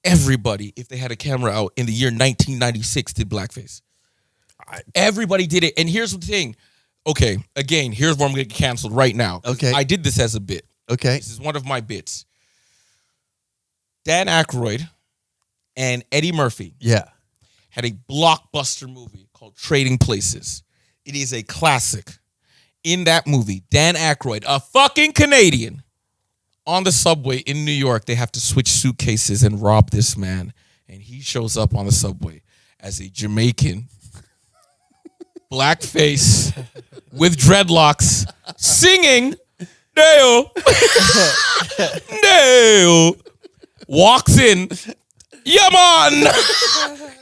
Everybody, if they had a camera out in the year 1996, did blackface. Everybody did it. And here's the thing. Okay, again, here's where I'm going to get canceled right now. Okay. I did this as a bit. Okay. This is one of my bits. Dan Aykroyd and Eddie Murphy had a blockbuster movie called Trading Places. It is a classic. In that movie, Dan Aykroyd, a fucking Canadian, on the subway in New York, they have to switch suitcases and rob this man. And he shows up on the subway as a Jamaican, blackface, with dreadlocks, singing, Dale, Dale, walks in, yeah, man.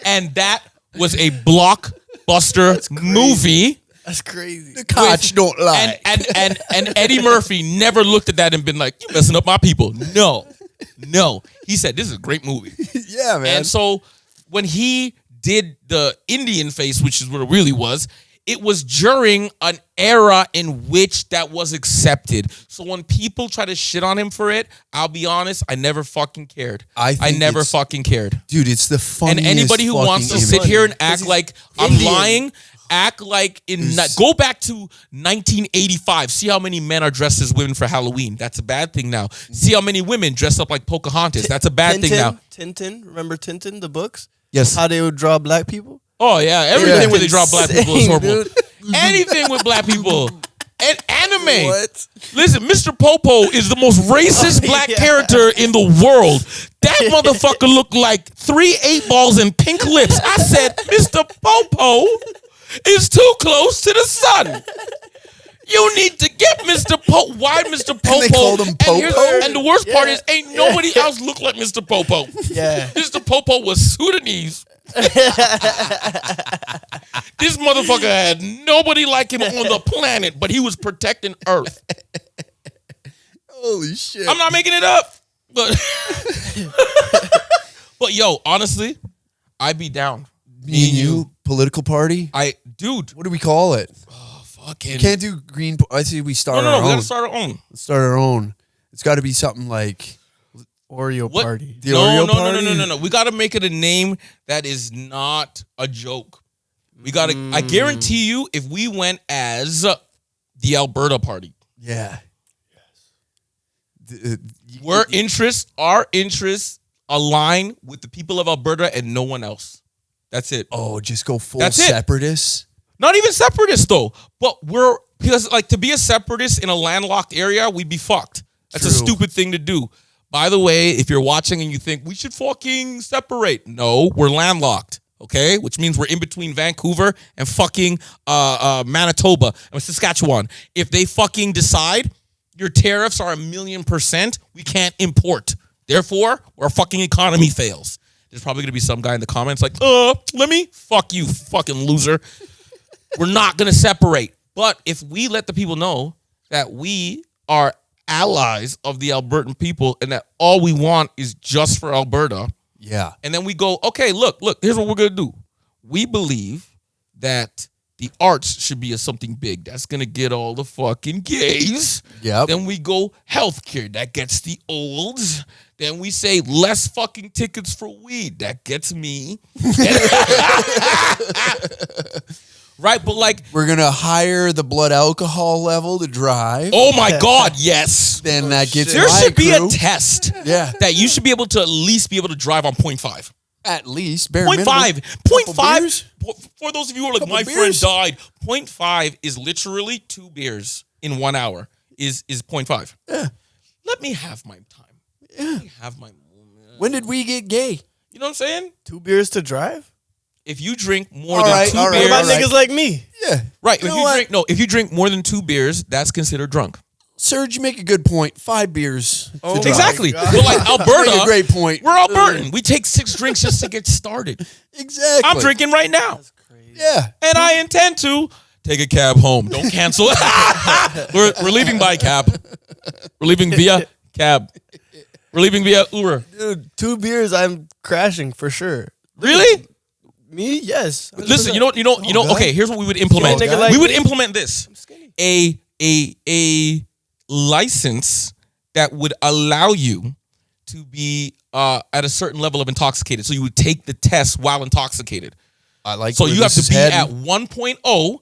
And that was a blockbuster movie. That's crazy. The coach don't lie. And Eddie Murphy never looked at that and been like, you messing up my people. No. He said, this is a great movie. Yeah, man. And so when he did the Indian face, which is what it really was, it was during an era in which that was accepted. So when people try to shit on him for it, I'll be honest, I never fucking cared. I never fucking cared. Dude, it's the funniest. And anybody who wants to sit here and act like I'm lying, act like go back to 1985. See how many men are dressed as women for Halloween. That's a bad thing now. See how many women dress up like Pocahontas. That's a bad thing now. Tintin, remember Tintin, the books? Yes. How they would draw black people? Oh, yeah. Everything where they draw black people is horrible. Anything with black people. and anime. What? Listen, Mr. Popo is the most racist black character in the world. That motherfucker looked like 3 8-balls and pink lips. I said, Mr. Popo is too close to the sun. You need to get Mr. Popo. Why Mr. Popo? And they called him Popo? And the worst part is, ain't nobody else look like Mr. Popo. Yeah. Mr. Popo was Sudanese. This motherfucker had nobody like him on the planet, but he was protecting Earth. Holy shit. I'm not making it up. But, but yo, honestly, I'd be down. Me and you, political party? Dude. What do we call it? Fucking. We can't do green. I say we start our No, own. we gotta start our own. Let's start our own. It's got to be something like Oreo party. the Oreo party. No. We gotta make it a name that is not a joke. We gotta. I guarantee you, if we went as the Alberta party, Yeah. our interests align with the people of Alberta and no one else. That's it. Oh, just go full That's it. separatist. Not even separatists though, but because like to be a separatist in a landlocked area, we'd be fucked. That's a True. stupid thing to do. By the way, if you're watching and you think we should fucking separate, no, we're landlocked, okay? Which means we're in between Vancouver and fucking Manitoba and Saskatchewan. If they fucking decide your tariffs are 1,000,000%, we can't import. Therefore, our fucking economy fails. There's probably gonna be some guy in the comments like, let me fuck you, fucking loser. We're not going to separate. But if we let the people know that we are allies of the Albertan people and that all we want is just for Alberta. Yeah. And then we go, okay, look, here's what we're going to do. We believe that the arts should be something big. That's going to get all the fucking gays. Yep. Then we go healthcare. That gets the olds. Then we say less fucking tickets for weed. That gets me. Right, but like We're going to higher the blood alcohol level to drive. oh my God, yes. Then that gets There my should be crew. a test Yeah. that you should be able to at least be able to drive on 0.5. At least. Bare 0.5. minimum. 0.5. beers? For those of you who are like, Couple my beers? friend died, 0.5 is literally 2 beers in 1 hour is 0.5. Yeah. Let me have my time. Let me have my moment. When did we get gay? You know what I'm saying? 2 beers to drive? If you drink more All than right, 2 all right, beers. What about all right. niggas like me? Yeah. Right. You know what? If you drink more than 2 beers, that's considered drunk. Serge, you make a good point. 5 beers. to drive. Exactly. God. But like Alberta, Make a great point. we're Albertan. We take 6 drinks just to get started. Exactly. I'm drinking right now. Yeah. And I intend to take a cab home. Don't cancel. we're leaving by cab. We're leaving via cab. We're leaving via Uber. Dude, 2 beers, I'm crashing for sure. Really? Me? Yes. Listen, you know. God. Okay, here's what we would implement. Skinny nigga like We would me? implement this: a license that would allow you to be at a certain level of intoxicated. So you would take the test while intoxicated. I like So where you have this to be is at heading. 1.0,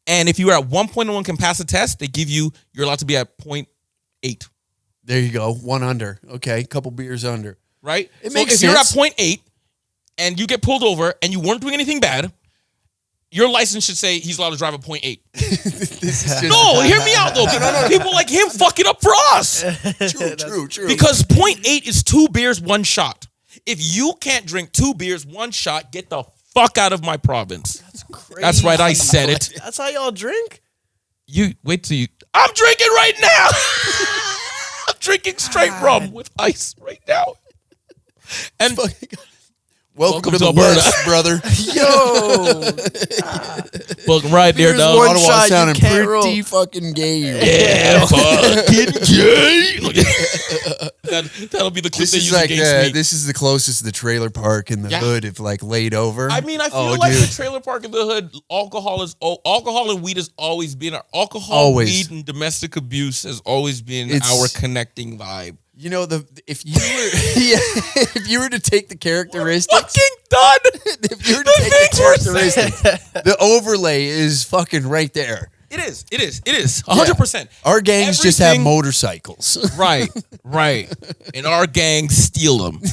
and if you are at 1.0 and can pass the test, they give you you're allowed to be at 0.8. There you go. 1 under. Okay. Couple beers under. Right? It So makes if you're at sense. 0.8 and you get pulled over and you weren't doing anything bad, your license should say he's allowed to drive at 0.8. This is just No, hear me out though. People like him fuck it up for us. true. Because 0.8 is 2 beers, 1 shot. If you can't drink 2 beers, 1 shot, get the fuck out of my province. That's right, I said it. That's how y'all drink? You wait till you. I'm drinking right now. I'm drinking straight rum with ice right now. And Welcome to the Alberta. West, brother. Yo. welcome right there, Here's dog. one Ottawa shot, you sounding can't pretty roll. fucking gay. Yeah, fucking gay. That'll be the clip This they is use like against me. this is the closest to the trailer park in the Yeah. hood if like laid over. I mean, I feel Oh, like dude. the trailer park in the hood, alcohol and weed has always been alcohol, Always. weed, and domestic abuse has always been It's- our connecting vibe. You know if you were if you were to take the characteristics, Fucking done. if you were to The take the things we're characteristics, the overlay is fucking right there. It is. 100%. Our gangs just have Everything- motorcycles. Right. And our gang steal them. I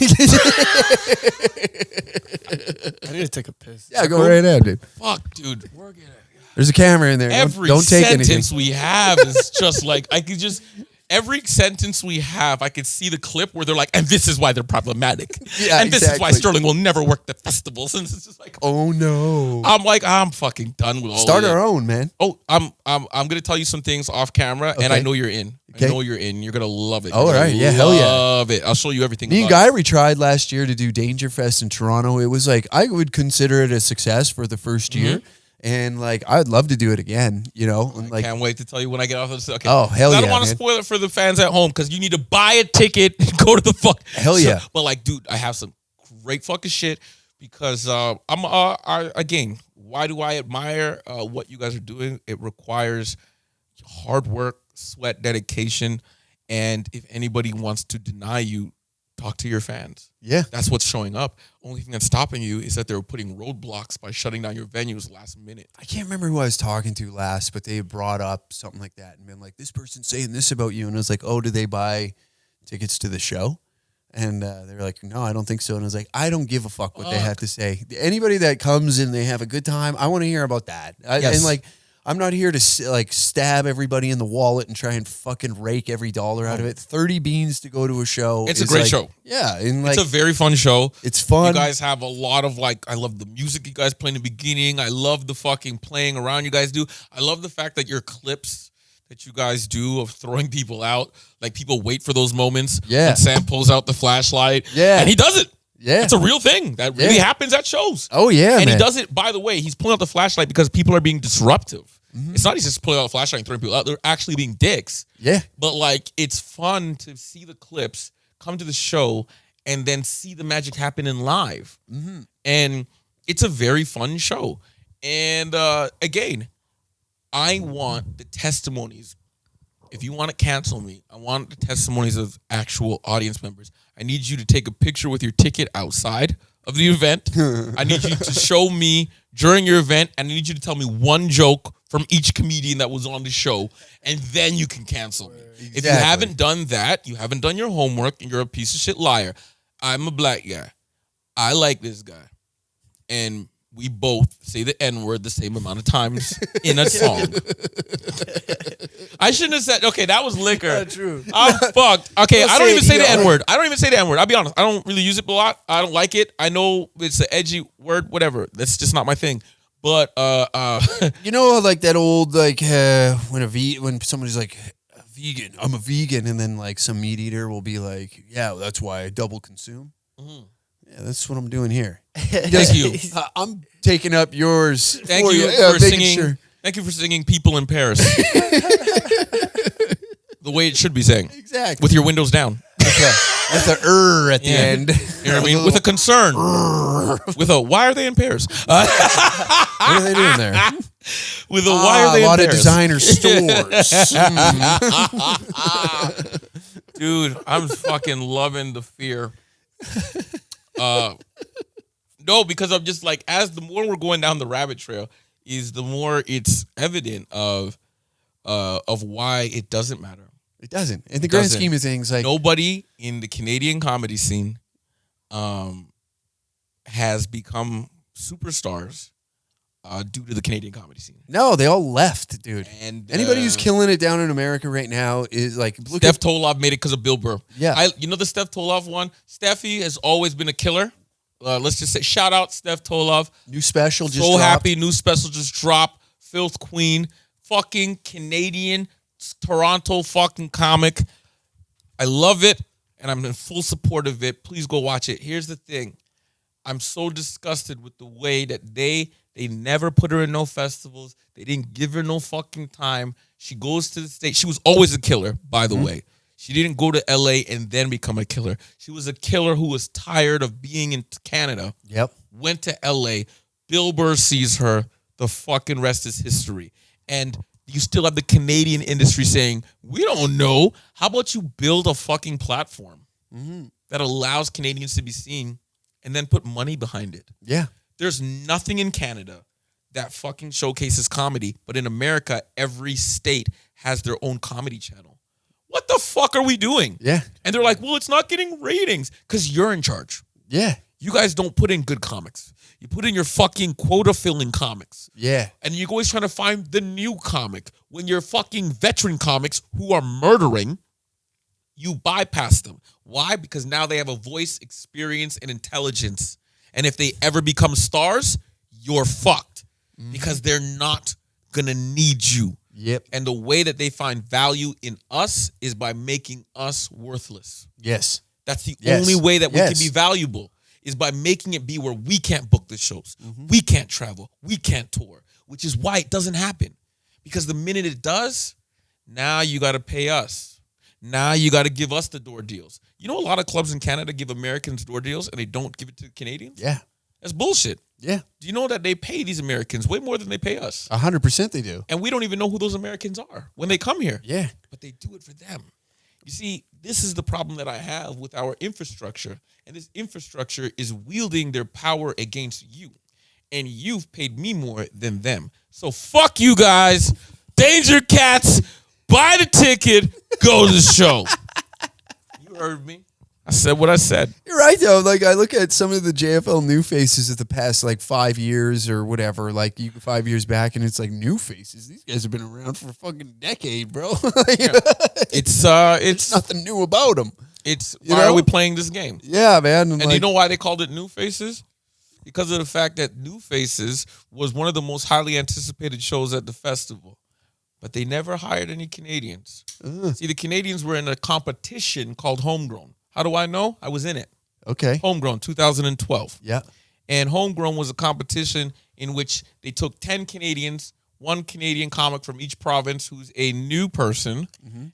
need to take a piss. Yeah, go right ahead, dude. Fuck, dude. We're gonna. There's a camera in there. Every don't take sentence anything. we have is just like I could just. Every sentence we have, I could see the clip where they're like, and this is why they're problematic. Yeah, and this is why Sterling will never work the festivals. And it's just like, oh no. I'm like, I'm fucking done with all Start of it. our own, man. Oh, I'm gonna tell you some things off camera, and I know you're in. Okay. I know you're in. You're gonna love it. All right, yeah, hell yeah. Love it. I'll show you everything. Me and about it. Guy, we tried last year to do Danger Fest in Toronto. It was like, I would consider it a success for the first year. And like, I'd love to do it again, you know? And like, Can't wait to tell you when I get off this. Okay. Oh, hell yeah, I don't want to man. spoil it for the fans at home because you need to buy a ticket and go to the fuck. Hell yeah. But like, dude, I have some great fucking shit because again, why do I admire what you guys are doing? It requires hard work, sweat, dedication. And if anybody wants to deny you, talk to your fans. yeah. That's what's showing up. Only thing that's stopping you is that they're putting roadblocks by shutting down your venues last minute. I can't remember who I was talking to last, but they brought up something like that and been like, this person's saying this about you. And I was like, oh, did they buy tickets to the show? And they were like, no, I don't think so. And I was like, I don't give a fuck what they have to say. Anybody that comes and they have a good time, I want to hear about that. Yes. And like, I'm not here to like stab everybody in the wallet and try and fucking rake every dollar out of it. 30 beans to go to a show. It's a great like, show. Yeah. And like, It's a very fun show. it's fun. You guys have a lot of like, I love the music you guys play in the beginning. I love the fucking playing around you guys do. I love the fact that your clips that you guys do of throwing people out, like people wait for those moments. Yeah. When Sam pulls out the flashlight. Yeah. And he does it. Yeah. It's a real thing that really happens at shows. Oh, yeah, And man. he does it, by the way, he's pulling out the flashlight because people are being disruptive. It's not he's just pulling out a flashlight and throwing people out. They're actually being dicks. Yeah. But like, it's fun to see the clips, come to the show, and then see the magic happen in live. And it's a very fun show. And again, I want the testimonies. If you want to cancel me, I want the testimonies of actual audience members. I need you to take a picture with your ticket outside of the event. I need you to show me during your event, and I need you to tell me one joke from each comedian that was on the show, and then you can cancel me. If you haven't done that, you haven't done your homework, and you're a piece of shit liar. I'm a black guy. I like this guy. And we both say the N-word the same amount of times in a song. I shouldn't have said, okay, that was liquor. True. I'm fucked. Okay, I don't even say the ER. N-word. I don't even say the N-word. I'll be honest. I don't really use it a lot. I don't like it. I know it's an edgy word, whatever. That's just not my thing. But You know, like that old, like, when somebody's like, vegan, I'm a vegan, and then like some meat eater will be like, yeah, that's why I double consume. Yeah, that's what I'm doing here. thank you. I'm taking up yours. Thank for you Yeah, for making singing. sure. Thank you for singing "People in Paris" the way it should be sang, Exactly. with your windows down. With the at the Yeah. end. You know what I mean? With a concern. With a why are they in Paris? What are they doing there? With a why are they a in lot of Paris? designer stores. Dude, I'm fucking loving the fear. No, because I'm just like, as the more we're going down the rabbit trail, is the more it's evident of why it doesn't matter. It doesn't. In the grand doesn't. scheme of things, like Nobody in the Canadian comedy scene has become superstars due to the Canadian comedy scene. no, they all left, dude. And Anybody who's killing it down in America right now is like, look Steph at Tolov made it because of Bill Burr. Yeah. You know the Steph Tolov one? Steffi has always been a killer. Let's just say, shout out Steph Tolov. new special just So dropped. happy, new special just dropped. Filth Queen, fucking Canadian, Toronto fucking comic. I love it, and I'm in full support of it. Please go watch it. Here's the thing. I'm so disgusted with the way that they never put her in no festivals. They didn't give her no fucking time. She goes to the States. She was always a killer, by the way. She didn't go to LA and then become a killer. She was a killer who was tired of being in Canada. Yep. Went to LA. Bill Burr sees her. The fucking rest is history. And you still have the Canadian industry saying, we don't know. How about you build a fucking platform that allows Canadians to be seen and then put money behind it? Yeah. There's nothing in Canada that fucking showcases comedy, but in America, every state has their own comedy channel. What the fuck are we doing? Yeah. And they're like, well, it's not getting ratings because you're in charge. Yeah. You guys don't put in good comics. You put in your fucking quota-filling comics. Yeah. And you're always trying to find the new comic. When you're fucking veteran comics who are murdering, you bypass them. Why? Because now they have a voice, experience, and intelligence. And if they ever become stars, you're fucked. Because they're not going to need you. Yep. And the way that they find value in us is by making us worthless. Yes. That's the only way that we can be valuable, is by making it be where we can't book the shows. We can't travel. We can't tour, which is why it doesn't happen. Because the minute it does, now you got to pay us. Now you got to give us the door deals. You know, a lot of clubs in Canada give Americans door deals and they don't give it to Canadians? Yeah. That's bullshit. Yeah. Do you know that they pay these Americans way more than they pay us? 100% they do. And we don't even know who those Americans are when they come here. Yeah. But they do it for them. You see, this is the problem that I have with our infrastructure. And this infrastructure is wielding their power against you. And you've paid me more than them. So fuck you guys. Danger Cats. Buy the ticket. Go to the show. You heard me. I said what I said. You're right, though. Like, I look at some of the JFL new faces of the past, like, 5 years or whatever, like 5 years back, and it's like, new faces. These guys have been around for a fucking decade, bro. It's nothing new about them. It's why are we playing this game? Yeah, man. And you know why they called it New Faces? Because of the fact that New Faces was one of the most highly anticipated shows at the festival. But they never hired any Canadians. See, the Canadians were in a competition called Homegrown. How do I know? I was in it. Okay. Homegrown, 2012. Yeah. And Homegrown was a competition in which they took 10 Canadians, one Canadian comic from each province who's a new person,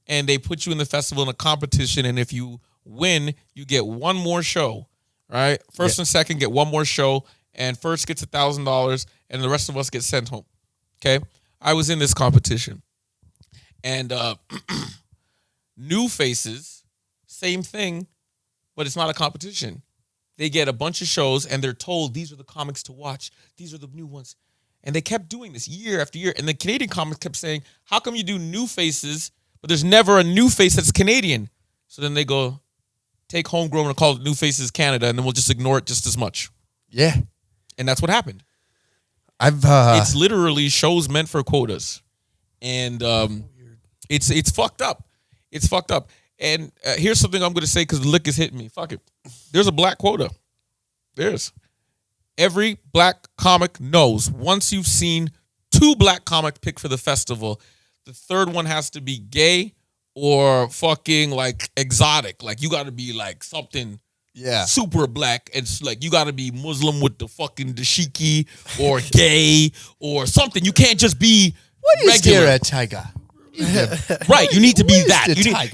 and they put you in the festival in a competition, and if you win, you get one more show, right? First and second get one more show, and first gets $1,000, and the rest of us get sent home, okay? I was in this competition. And New Faces, same thing, but it's not a competition. They get a bunch of shows and they're told these are the comics to watch. These are the new ones. And they kept doing this year after year. And the Canadian comics kept saying, how come you do New Faces, but there's never a new face that's Canadian? So then they go, take Homegrown and call it New Faces Canada, and then we'll just ignore it just as much. Yeah. And that's what happened. It's literally shows meant for quotas. And it's fucked up. It's fucked up. And here's something I'm going to say because the lick is hitting me. Fuck it. There's a black quota. There's. Every black comic knows once you've seen 2 black comics picked for the festival, the third one has to be gay or fucking like exotic. Like you got to be like something super black. It's like you got to be Muslim with the fucking dashiki or gay or something. You can't just be regular. There, Tiger? Right, you need to be that.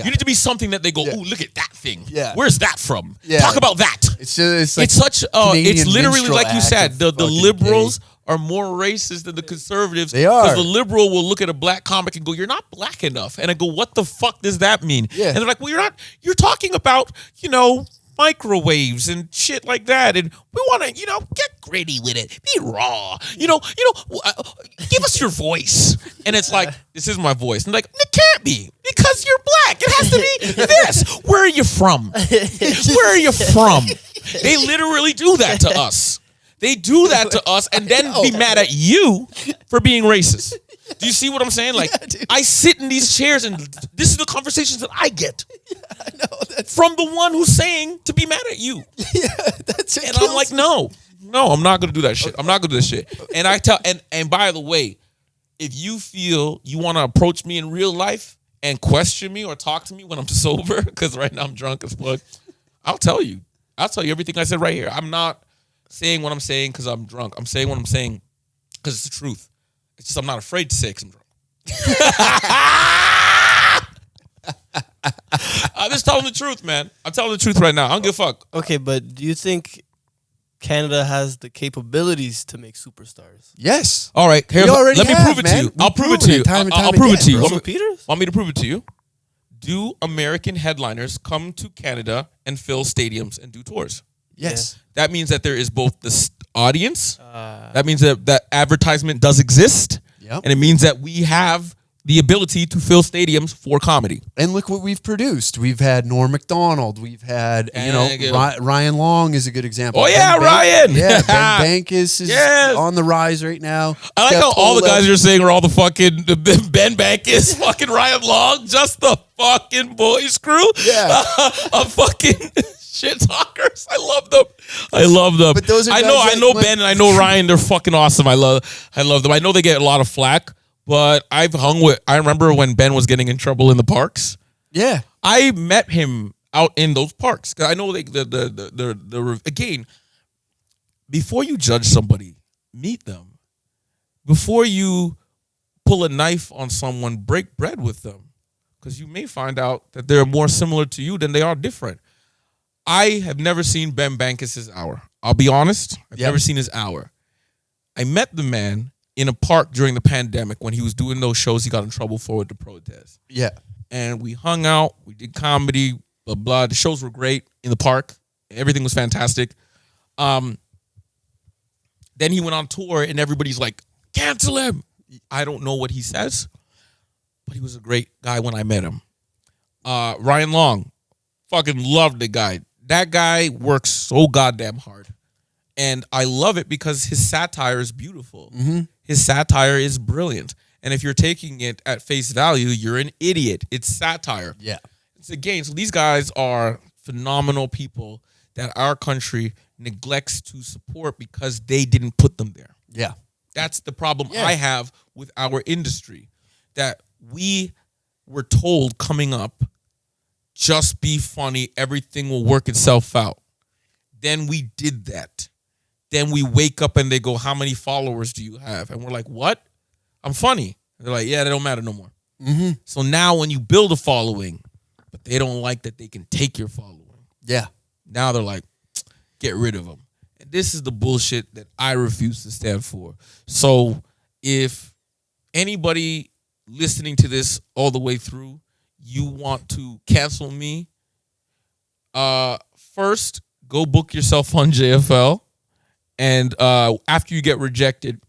You need to be something that they go, ooh, look at that thing. Yeah. Where's that from? Yeah. Talk about that. It's like it's literally minstrel like you act said, of the fucking liberals are more racist than the conservatives. They are. Because the liberal will look at a black comic and go, you're not black enough. And I go, what the fuck does that mean? Yeah. And they're like, well, you're talking about, microwaves and shit like that, and we want to get gritty with it, be raw, give us your voice. And it's like, this is my voice. And like, it can't be because you're black, it has to be this. Where are you from? Where are you from? They literally do that to us. They do that to us and then be mad at you for being racist. Do you see what I'm saying? Like, I sit in these chairs and this is the conversations that I get. I know, from the one who's saying to be mad at you. Yeah, that's it. And I'm like, no, I'm not going to do that shit. I'm not going to do that shit. And I tell, and by the way, if you feel you want to approach me in real life and question me or talk to me when I'm sober, because right now I'm drunk as fuck, I'll tell you. I'll tell you everything I said right here. I'm not saying what I'm saying because I'm drunk. I'm saying what I'm saying because it's the truth. It's just I'm not afraid to say it because I'm drunk. I'm just telling the truth, man. I'm telling the truth right now. I don't give a fuck. Okay, but do you think Canada has the capabilities to make superstars? Yes. All right. Let me prove it to you. I'll prove it to you. I'll prove it to you. Want me to prove it to you? Do American headliners come to Canada and fill stadiums and do tours? Yes. That means that there is both the audience. That means that advertisement does exist. Yep. And it means that we have the ability to fill stadiums for comedy. And look what we've produced. We've had Norm Macdonald. We've had, Ryan Long is a good example. Oh, yeah, Ryan. Yeah, Ben Bankus is on the rise right now. I like how all the guys you're saying are all the fucking Ben Bankus, fucking Ryan Long, just the fucking boys crew. Yeah. Of fucking shit talkers. I love them. But those are I know Ben and I know Ryan. They're fucking awesome. I love them. I know they get a lot of flack. But I remember when Ben was getting in trouble in the parks. Yeah. I met him out in those parks. I know again, before you judge somebody, meet them. Before you pull a knife on someone, break bread with them. Because you may find out that they're more similar to you than they are different. I have never seen Ben Bankus' hour. I'll be honest. I've never seen his hour. I met the man in a park during the pandemic when he was doing those shows he got in trouble for with the protest. Yeah. And we hung out, we did comedy, blah, blah. The shows were great in the park. Everything was fantastic. Then he went on tour and everybody's like, cancel him. I don't know what he says, but he was a great guy when I met him. Ryan Long, fucking loved the guy. That guy works so goddamn hard. And I love it because his satire is beautiful. Mm-hmm. His satire is brilliant. And if you're taking it at face value, you're an idiot. It's satire. Yeah. It's a game. So these guys are phenomenal people that our country neglects to support because they didn't put them there. Yeah. That's the problem I have with our industry. That we were told coming up, just be funny, everything will work itself out. Then we did that. Then we wake up and they go, how many followers do you have? And we're like, what? I'm funny. And they're like, yeah, that don't matter no more. Mm-hmm. So now when you build a following, but they don't like that they can take your following. Yeah. Now they're like, get rid of them. And this is the bullshit that I refuse to stand for. So if anybody listening to this all the way through, you want to cancel me, first, go book yourself on JFL. And after you get rejected,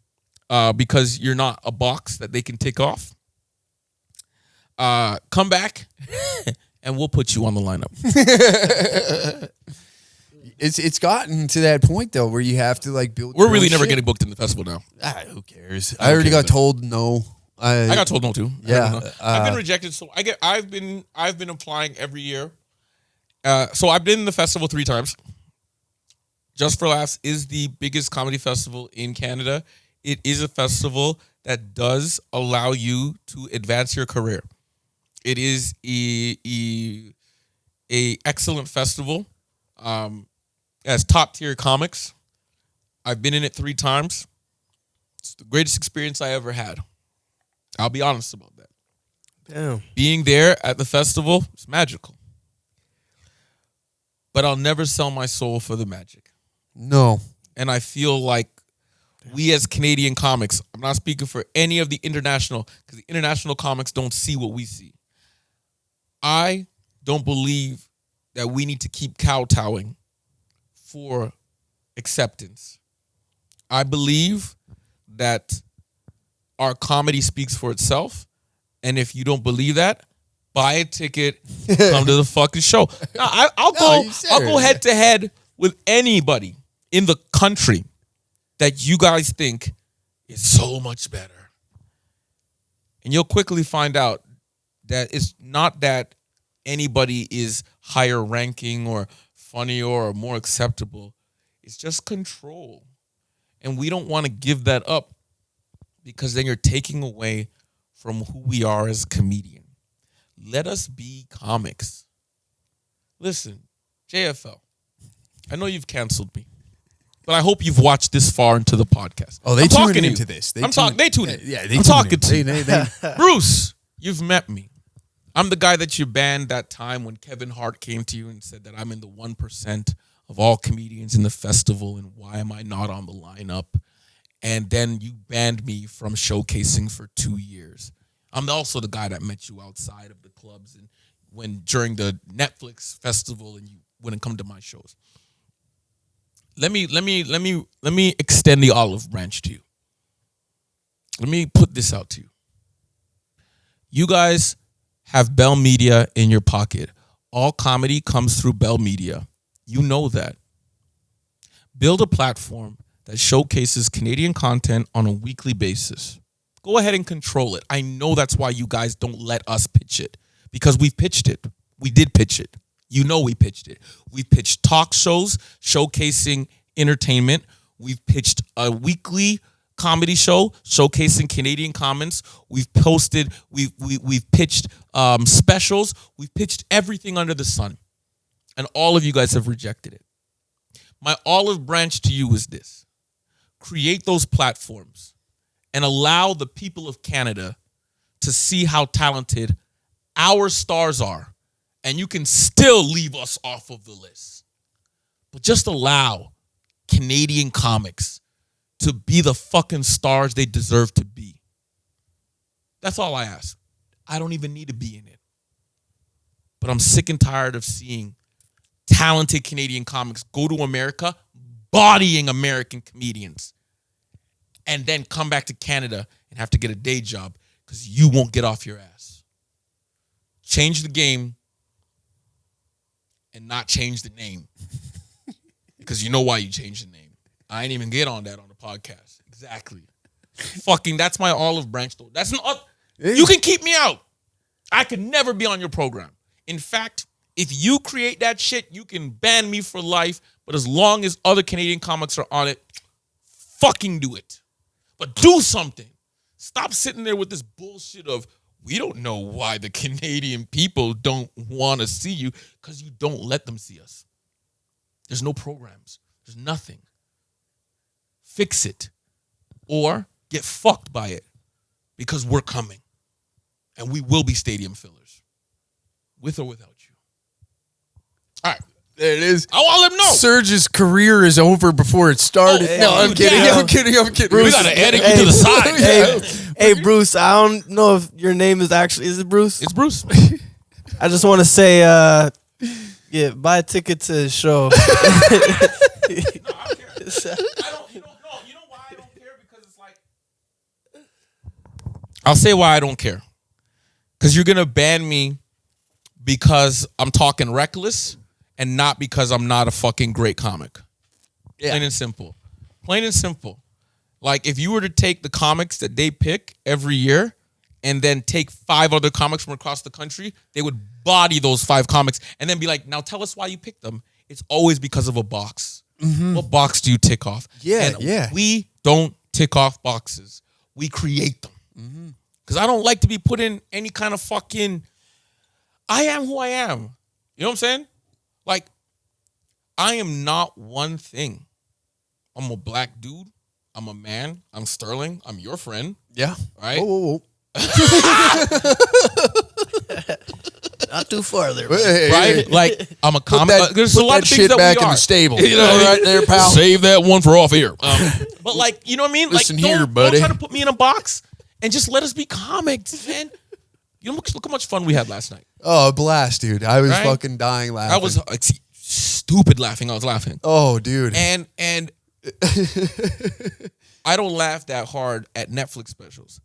because you're not a box that they can tick off, come back and we'll put you on the lineup. It's gotten to that point though where you have to like build. We're really never getting booked in the festival now. Who cares? I already got told no. I got told no too. Yeah, I've been rejected. So I've been applying every year. So I've been in the festival 3 times. Just for Laughs is the biggest comedy festival in Canada. It is a festival that does allow you to advance your career. It is a excellent festival. As top tier comics. I've been in it 3 times. It's the greatest experience I ever had. I'll be honest about that. Damn. Being there at the festival is magical. But I'll never sell my soul for the magic. No. And I feel like we as Canadian comics, I'm not speaking for any of the international, because the international comics don't see what we see. I don't believe that we need to keep kowtowing for acceptance. I believe that our comedy speaks for itself. And if you don't believe that, buy a ticket, come to the fucking show. Now, I'll go head to head with anybody in the country that you guys think is so much better. And you'll quickly find out that it's not that anybody is higher ranking or funnier or more acceptable. It's just control. And we don't want to give that up because then you're taking away from who we are as a comedian. Let us be comics. Listen, JFL, I know you've canceled me, but I hope you've watched this far into the podcast. Oh, they tune into this. They tune in. Yeah, I'm talking to you. Bruce, you've met me. I'm the guy that you banned that time when Kevin Hart came to you and said that I'm in the 1% of all comedians in the festival and why am I not on the lineup? And then you banned me from showcasing for 2 years. I'm also the guy that met you outside of the clubs and when during the Netflix festival and you wouldn't come to my shows. Let me extend the olive branch to you. Let me put this out to you. You guys have Bell Media in your pocket. All comedy comes through Bell Media. You know that. Build a platform that showcases Canadian content on a weekly basis. Go ahead and control it. I know that's why you guys don't let us pitch it, because we've pitched it. We did pitch it. You know we pitched it. We pitched talk shows showcasing entertainment. We've pitched a weekly comedy show showcasing Canadian comments. We've pitched specials. We've pitched everything under the sun. And all of you guys have rejected it. My olive branch to you is this. Create those platforms and allow the people of Canada to see how talented our stars are. And you can still leave us off of the list. But just allow Canadian comics to be the fucking stars they deserve to be. That's all I ask. I don't even need to be in it. But I'm sick and tired of seeing talented Canadian comics go to America, bodying American comedians, and then come back to Canada and have to get a day job because you won't get off your ass. Change the game and not change the name. Because you know why you changed the name. I ain't even get on that on the podcast. Exactly. Fucking, that's my olive branch though. That's not. You can keep me out. I could never be on your program. In fact, if you create that shit, you can ban me for life. But as long as other Canadian comics are on it, fucking do it. But do something. Stop sitting there with this bullshit of, we don't know why the Canadian people don't want to see you, because you don't let them see us. There's no programs. There's nothing. Fix it. Or get fucked by it. Because we're coming. And we will be stadium fillers. With or without you. All right. There it is. I want to let him know. Serge's career is over before it started. Oh, no, I'm kidding. yeah. I'm kidding. We got to edit you to the side. Hey, Bruce, I don't know if your name is actually, is it Bruce? It's Bruce. I just want to say, yeah, buy a ticket to the show. No, I don't care. You know why I don't care? Because it's like, I'll say why I don't care. Because you're going to ban me because I'm talking reckless and not because I'm not a fucking great comic. Yeah. Plain and simple. Plain and simple. Like, if you were to take the comics that they pick every year and then take 5 other comics from across the country, they would body those 5 comics and then be like, now tell us why you picked them. It's always because of a box. Mm-hmm. What box do you tick off? Yeah, and we don't tick off boxes. We create them. Because I don't like to be put in any kind of fucking, I am who I am. You know what I'm saying? Like, I am not one thing. I'm a black dude. I'm a man. I'm Sterling. I'm your friend. Yeah. Right? Whoa. Not too far there. Hey, right? hey. Like, I'm a comic. There's a Put lot that of things shit that back we in are. the stable. You know, all right there, pal. Save that one for off air. But like, you know what I mean? Listen like, here, buddy. Don't try to put me in a box and just let us be comics, man. You know, look how much fun we had last night. Oh, a blast, dude. I was Right? fucking dying laughing. I was like, stupid laughing. I was laughing. Oh, dude. And I don't laugh that hard at Netflix specials.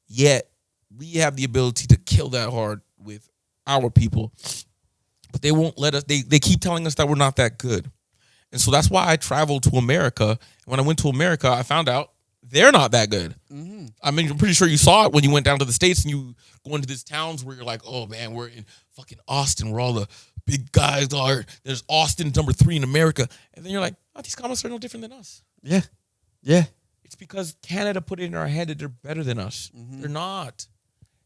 Yet we have the ability to kill that hard with our people. But they won't let us. They keep telling us that we're not that good. And so that's why I traveled to America. When I went to America, I found out they're not that good. Mm-hmm. I mean, I'm pretty sure you saw it when you went down to the States and you go into these towns where you're like, oh man, we're in fucking Austin where all the big guys are. There's Austin number 3 in America. And then you're like, oh, these comics are no different than us. Yeah. Yeah. It's because Canada put it in our head that they're better than us. Mm-hmm. They're not.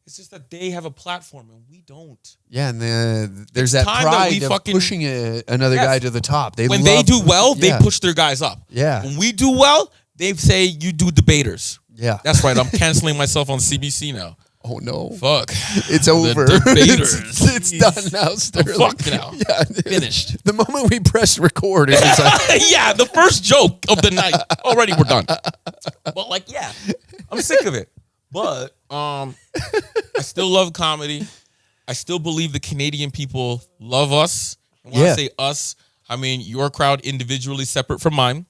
It's just that they have a platform and we don't. Yeah, and there's that time that pride we of fucking- pushing another Yes. guy to the top. When they do well, they Yeah. push their guys up. Yeah. When we do well, they say you do debaters. Yeah. That's right. I'm canceling myself on CBC now. Oh, no. Fuck. It's over. The debaters. it's done now, Sterling. Fucked now. Yeah. Finished. The moment we press record, it was like, Yeah, the first joke of the night. Already we're done. But like, yeah, I'm sick of it. But I still love comedy. I still believe the Canadian people love us. And when I say us, I mean your crowd individually separate from mine.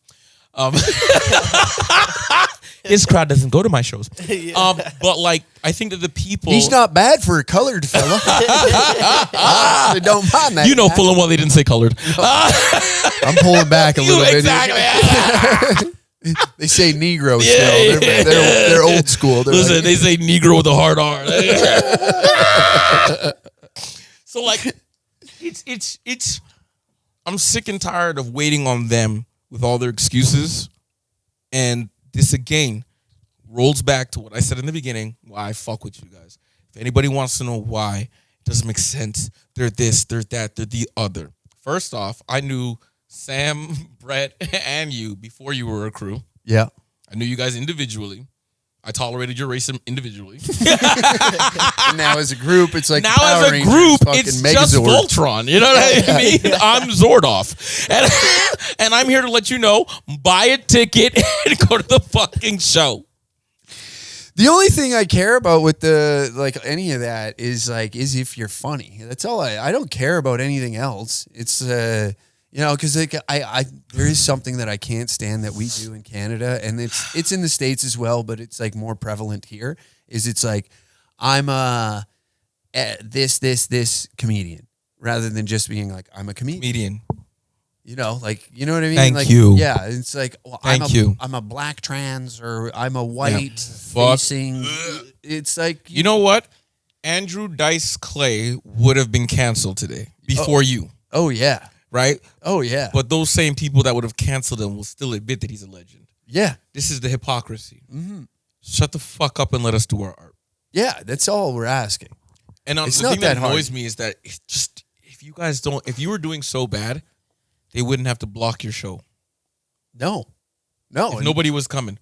His crowd doesn't go to my shows. But like, I think that the people. He's not bad for a colored fella. I don't mind that. You know full and well they didn't say colored. I'm pulling back a little bit. Exactly. They say Negro still. They're old school. Listen, they say Negro with a hard R. So like, it's. I'm sick and tired of waiting on them with all their excuses, and this again rolls back to what I said in the beginning. Why I fuck with you guys. If anybody wants to know why, it doesn't make sense. They're this, they're that, they're the other. First off, I knew Sam, Brett, and you before you were a crew. Yeah. I knew you guys individually. I tolerated your racism individually. And now as a group, it's like now Power as a Rangers, group, fucking it's Megazord. just Voltron. You know what I mean? I'm Zordoff. And I'm here to let you know, buy a ticket and go to the fucking show. The only thing I care about with the like any of that is if you're funny. That's all I don't care about anything else. It's because like I there is something that I can't stand that we do in Canada, and it's in the States as well, but it's like more prevalent here. It's like I'm this comedian rather than just being like I'm a comedian. You know what I mean? Thank you. Yeah, it's like I'm a black trans or I'm a white facing. It's like you know what? Andrew Dice Clay would have been canceled today before you. Oh yeah. Right? Oh yeah. But those same people that would have canceled him will still admit that he's a legend. Yeah. This is the hypocrisy. Mm-hmm. Shut the fuck up and let us do our art. Yeah, that's all we're asking. And it's the not thing that hard. annoys me is that if you were doing so bad, they wouldn't have to block your show. No. If nobody was coming.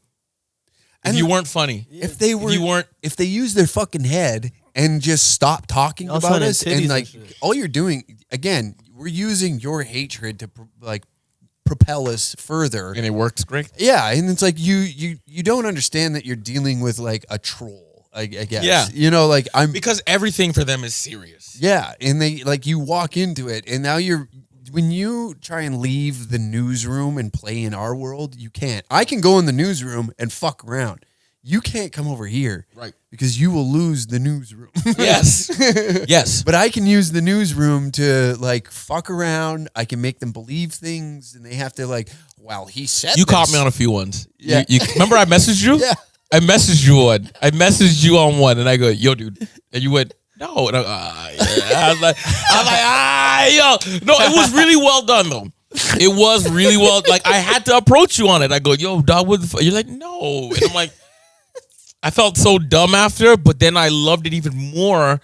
If you weren't funny. If they use their fucking head and just stop talking about us and like all you're doing again, we're using your hatred to propel us further. And it works great. Yeah, and it's like you don't understand that you're dealing with like a troll, I guess. Yeah. Because everything for them is serious. Yeah, and they like you walk into it and now when you try and leave the newsroom and play in our world, you can't. I can go in the newsroom and fuck around. You can't come over here. Right. Because you will lose the newsroom. Yes. Yes. But I can use the newsroom to like fuck around. I can make them believe things and they have to he said You this. caught me on a few ones. Yeah. You remember I messaged you? Yeah. I messaged you one. I messaged you on one and I go, yo, dude. And you went, no. And I was like, yo. No, it was really well done though. It was really well. Like I had to approach you on it. I go, yo, dog, what the fuck? You're like, no. And I'm like, I felt so dumb after, but then I loved it even more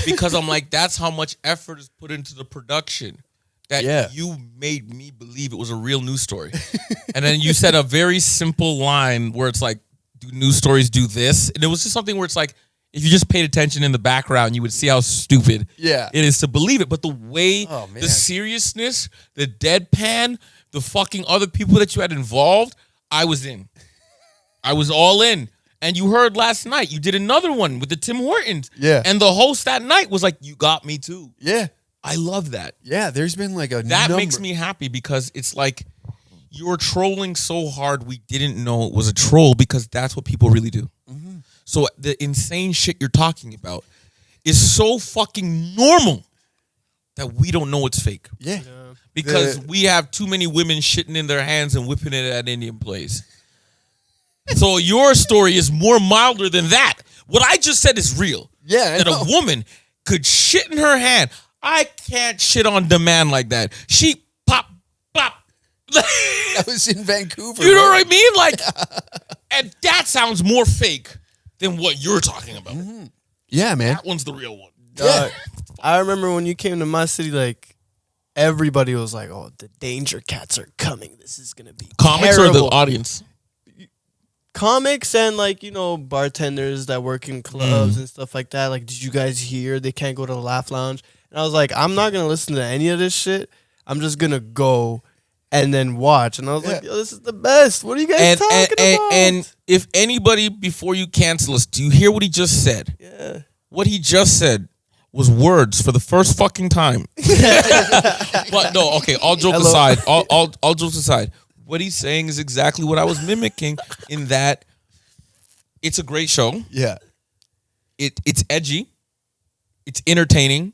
because I'm like, that's how much effort is put into the production that you made me believe it was a real news story. And then you said a very simple line where it's like, do news stories do this? And it was just something where it's like, if you just paid attention in the background, you would see how stupid it is to believe it. But the way, the seriousness, the deadpan, the fucking other people that you had involved, I was in. I was all in. And you heard last night, you did another one with the Tim Hortons. Yeah. And the host that night was like, you got me too. Yeah. I love that. Yeah, there's been like that makes me happy because it's like you were trolling so hard we didn't know it was a troll because that's what people really do. Mm-hmm. So the insane shit you're talking about is so fucking normal that we don't know it's fake. Yeah. Because we have too many women shitting in their hands and whipping it at Indian place. So your story is more milder than that. What I just said is real. Yeah. That a woman could shit in her hand. I can't shit on demand like that. She pop. That was in Vancouver. You know what I mean? Like, and that sounds more fake than what you're talking about. Mm-hmm. Yeah, man. That one's the real one. I remember when you came to my city, like, everybody was like, oh, the danger cats are coming. This is going to be Comics terrible. Or the audience? Comics and, like, you know, bartenders that work in clubs and stuff like that. Like, did you guys hear they can't go to the Laugh Lounge? And I was like, I'm not going to listen to any of this shit. I'm just going to go and then watch. And I was like, yo, this is the best. What are you guys talking about? And if anybody, before you cancel us, do you hear what he just said? Yeah. What he just said was words for the first fucking time. But no, okay, all jokes aside, all jokes aside, what he's saying is exactly what I was mimicking in that It's a great show. Yeah. It's edgy. It's entertaining.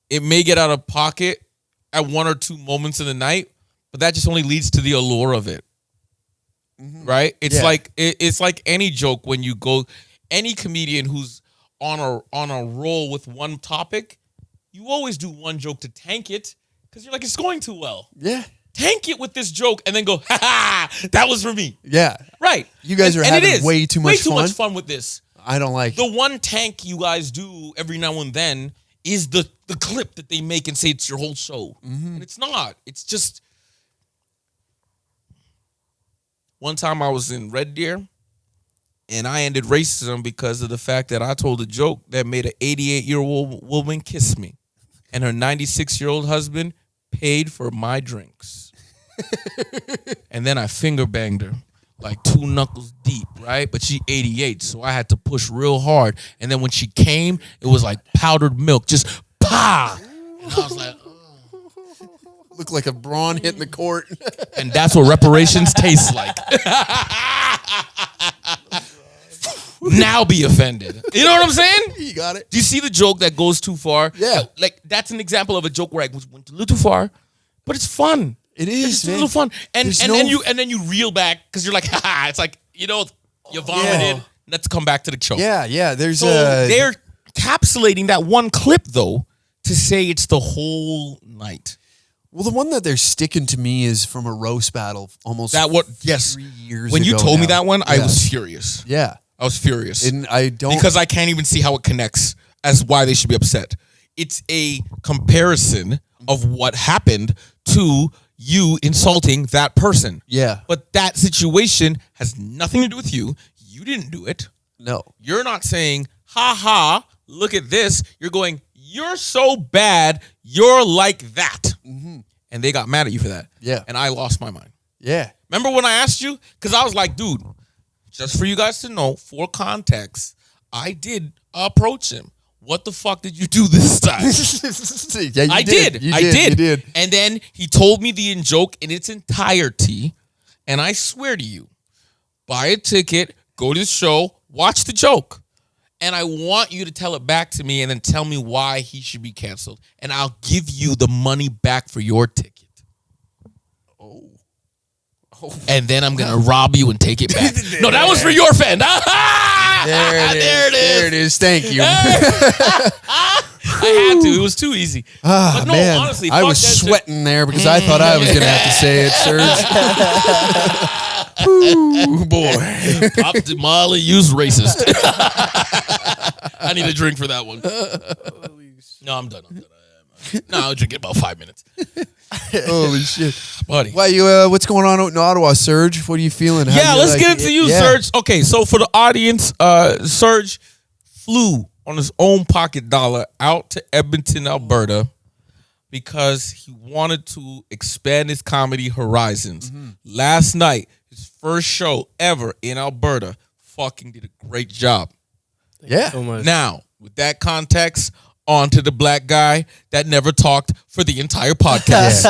It may get out of pocket at one or two moments in the night, but that just only leads to the allure of it. Right? It's like any joke when you go, any comedian who's on a roll with one topic, you always do one joke to tank it because you're like, it's going too well. Yeah. Tank it with this joke and then go, ha ha, that was for me. Yeah. Right. You guys are having way too much fun. Way too much fun with this. I don't like the one tank you guys do every now and then is the clip that they make and say it's your whole show. And it's not. It's just one time I was in Red Deer and I ended racism because of the fact that I told a joke that made an 88-year-old woman kiss me. And her 96-year-old husband paid for my drinks. And then I finger banged her like 2 knuckles deep, right? But she 88, so I had to push real hard. And then when she came, it was like powdered milk, just pa! And I was like, Look like a brawn hitting the court. and that's what reparations tastes like. Now be offended. You know what I'm saying? You got it. Do you see the joke that goes too far? Yeah. Like that's an example of a joke where I went a little too far, but it's fun. It is, It's a man. little fun. And There's then you reel back because you're like, ha, it's like, you vomited. Yeah. Let's come back to the joke. Yeah. There's So they're encapsulating that one clip though to say it's the whole night. Well, the one that they're sticking to me is from a roast battle almost 3 years When you ago told me now. that one, I Yeah. was furious. Yeah. I was furious. And I don't... Because I can't even see how it connects as why they should be upset. It's a comparison of what happened to you insulting that person. Yeah. But that situation has nothing to do with you. You didn't do it. No. You're not saying, ha ha, look at this. You're going, you're so bad, you're like that. And they got mad at you for that. Yeah. And I lost my mind. Yeah. Remember when I asked you? Because I was like, dude, just for you guys to know, for context, I did approach him. What the fuck did you do this time? Yeah, you I did. You I did. You did. And then he told me the joke in its entirety. And I swear to you, buy a ticket, go to the show, watch the joke. And I want you to tell it back to me and then tell me why he should be canceled. And I'll give you the money back for your ticket. Oh. And then I'm going to rob you and take it back. No, that was for your fan. There it is. There it is. Thank you. I had to. It was too easy. But no, man. honestly, I fuck was that shit. sweating there because I thought I was going to have to say it, Serge. Ooh, boy. Pop Molly, use racist. I need a drink for that one. No, I'm done. No, I'll drink it about 5 minutes. Holy shit. Buddy. Why what's going on out in Ottawa, Serge? What are you feeling? How Yeah, do you let's like get into it? you, Yeah. Serge. Okay, so for the audience, Serge flew on his own pocket dollar out to Edmonton, Alberta, because he wanted to expand his comedy horizons. Last night, his first show ever in Alberta, fucking did a great job. Yeah. So much. Now, with that context, on to the black guy that never talked for the entire podcast.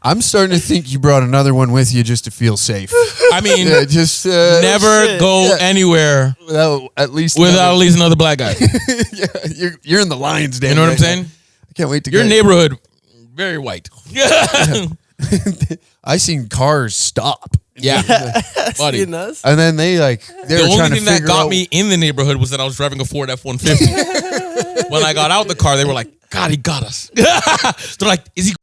I'm starting to think you brought another one with you just to feel safe. I mean, Yeah, just never shit. go Yeah. anywhere without at least without at least another black guy. yeah, you're in the lion's den. You know what I'm right saying? now. I can't wait to Your get neighborhood, very white. I seen cars stop. Yeah, buddy. Seeing us? And then they were The trying only to thing that figure got out me in the neighborhood was that I was driving a Ford F-150. When I got out the car, they were like, God, he got us. They're like, is he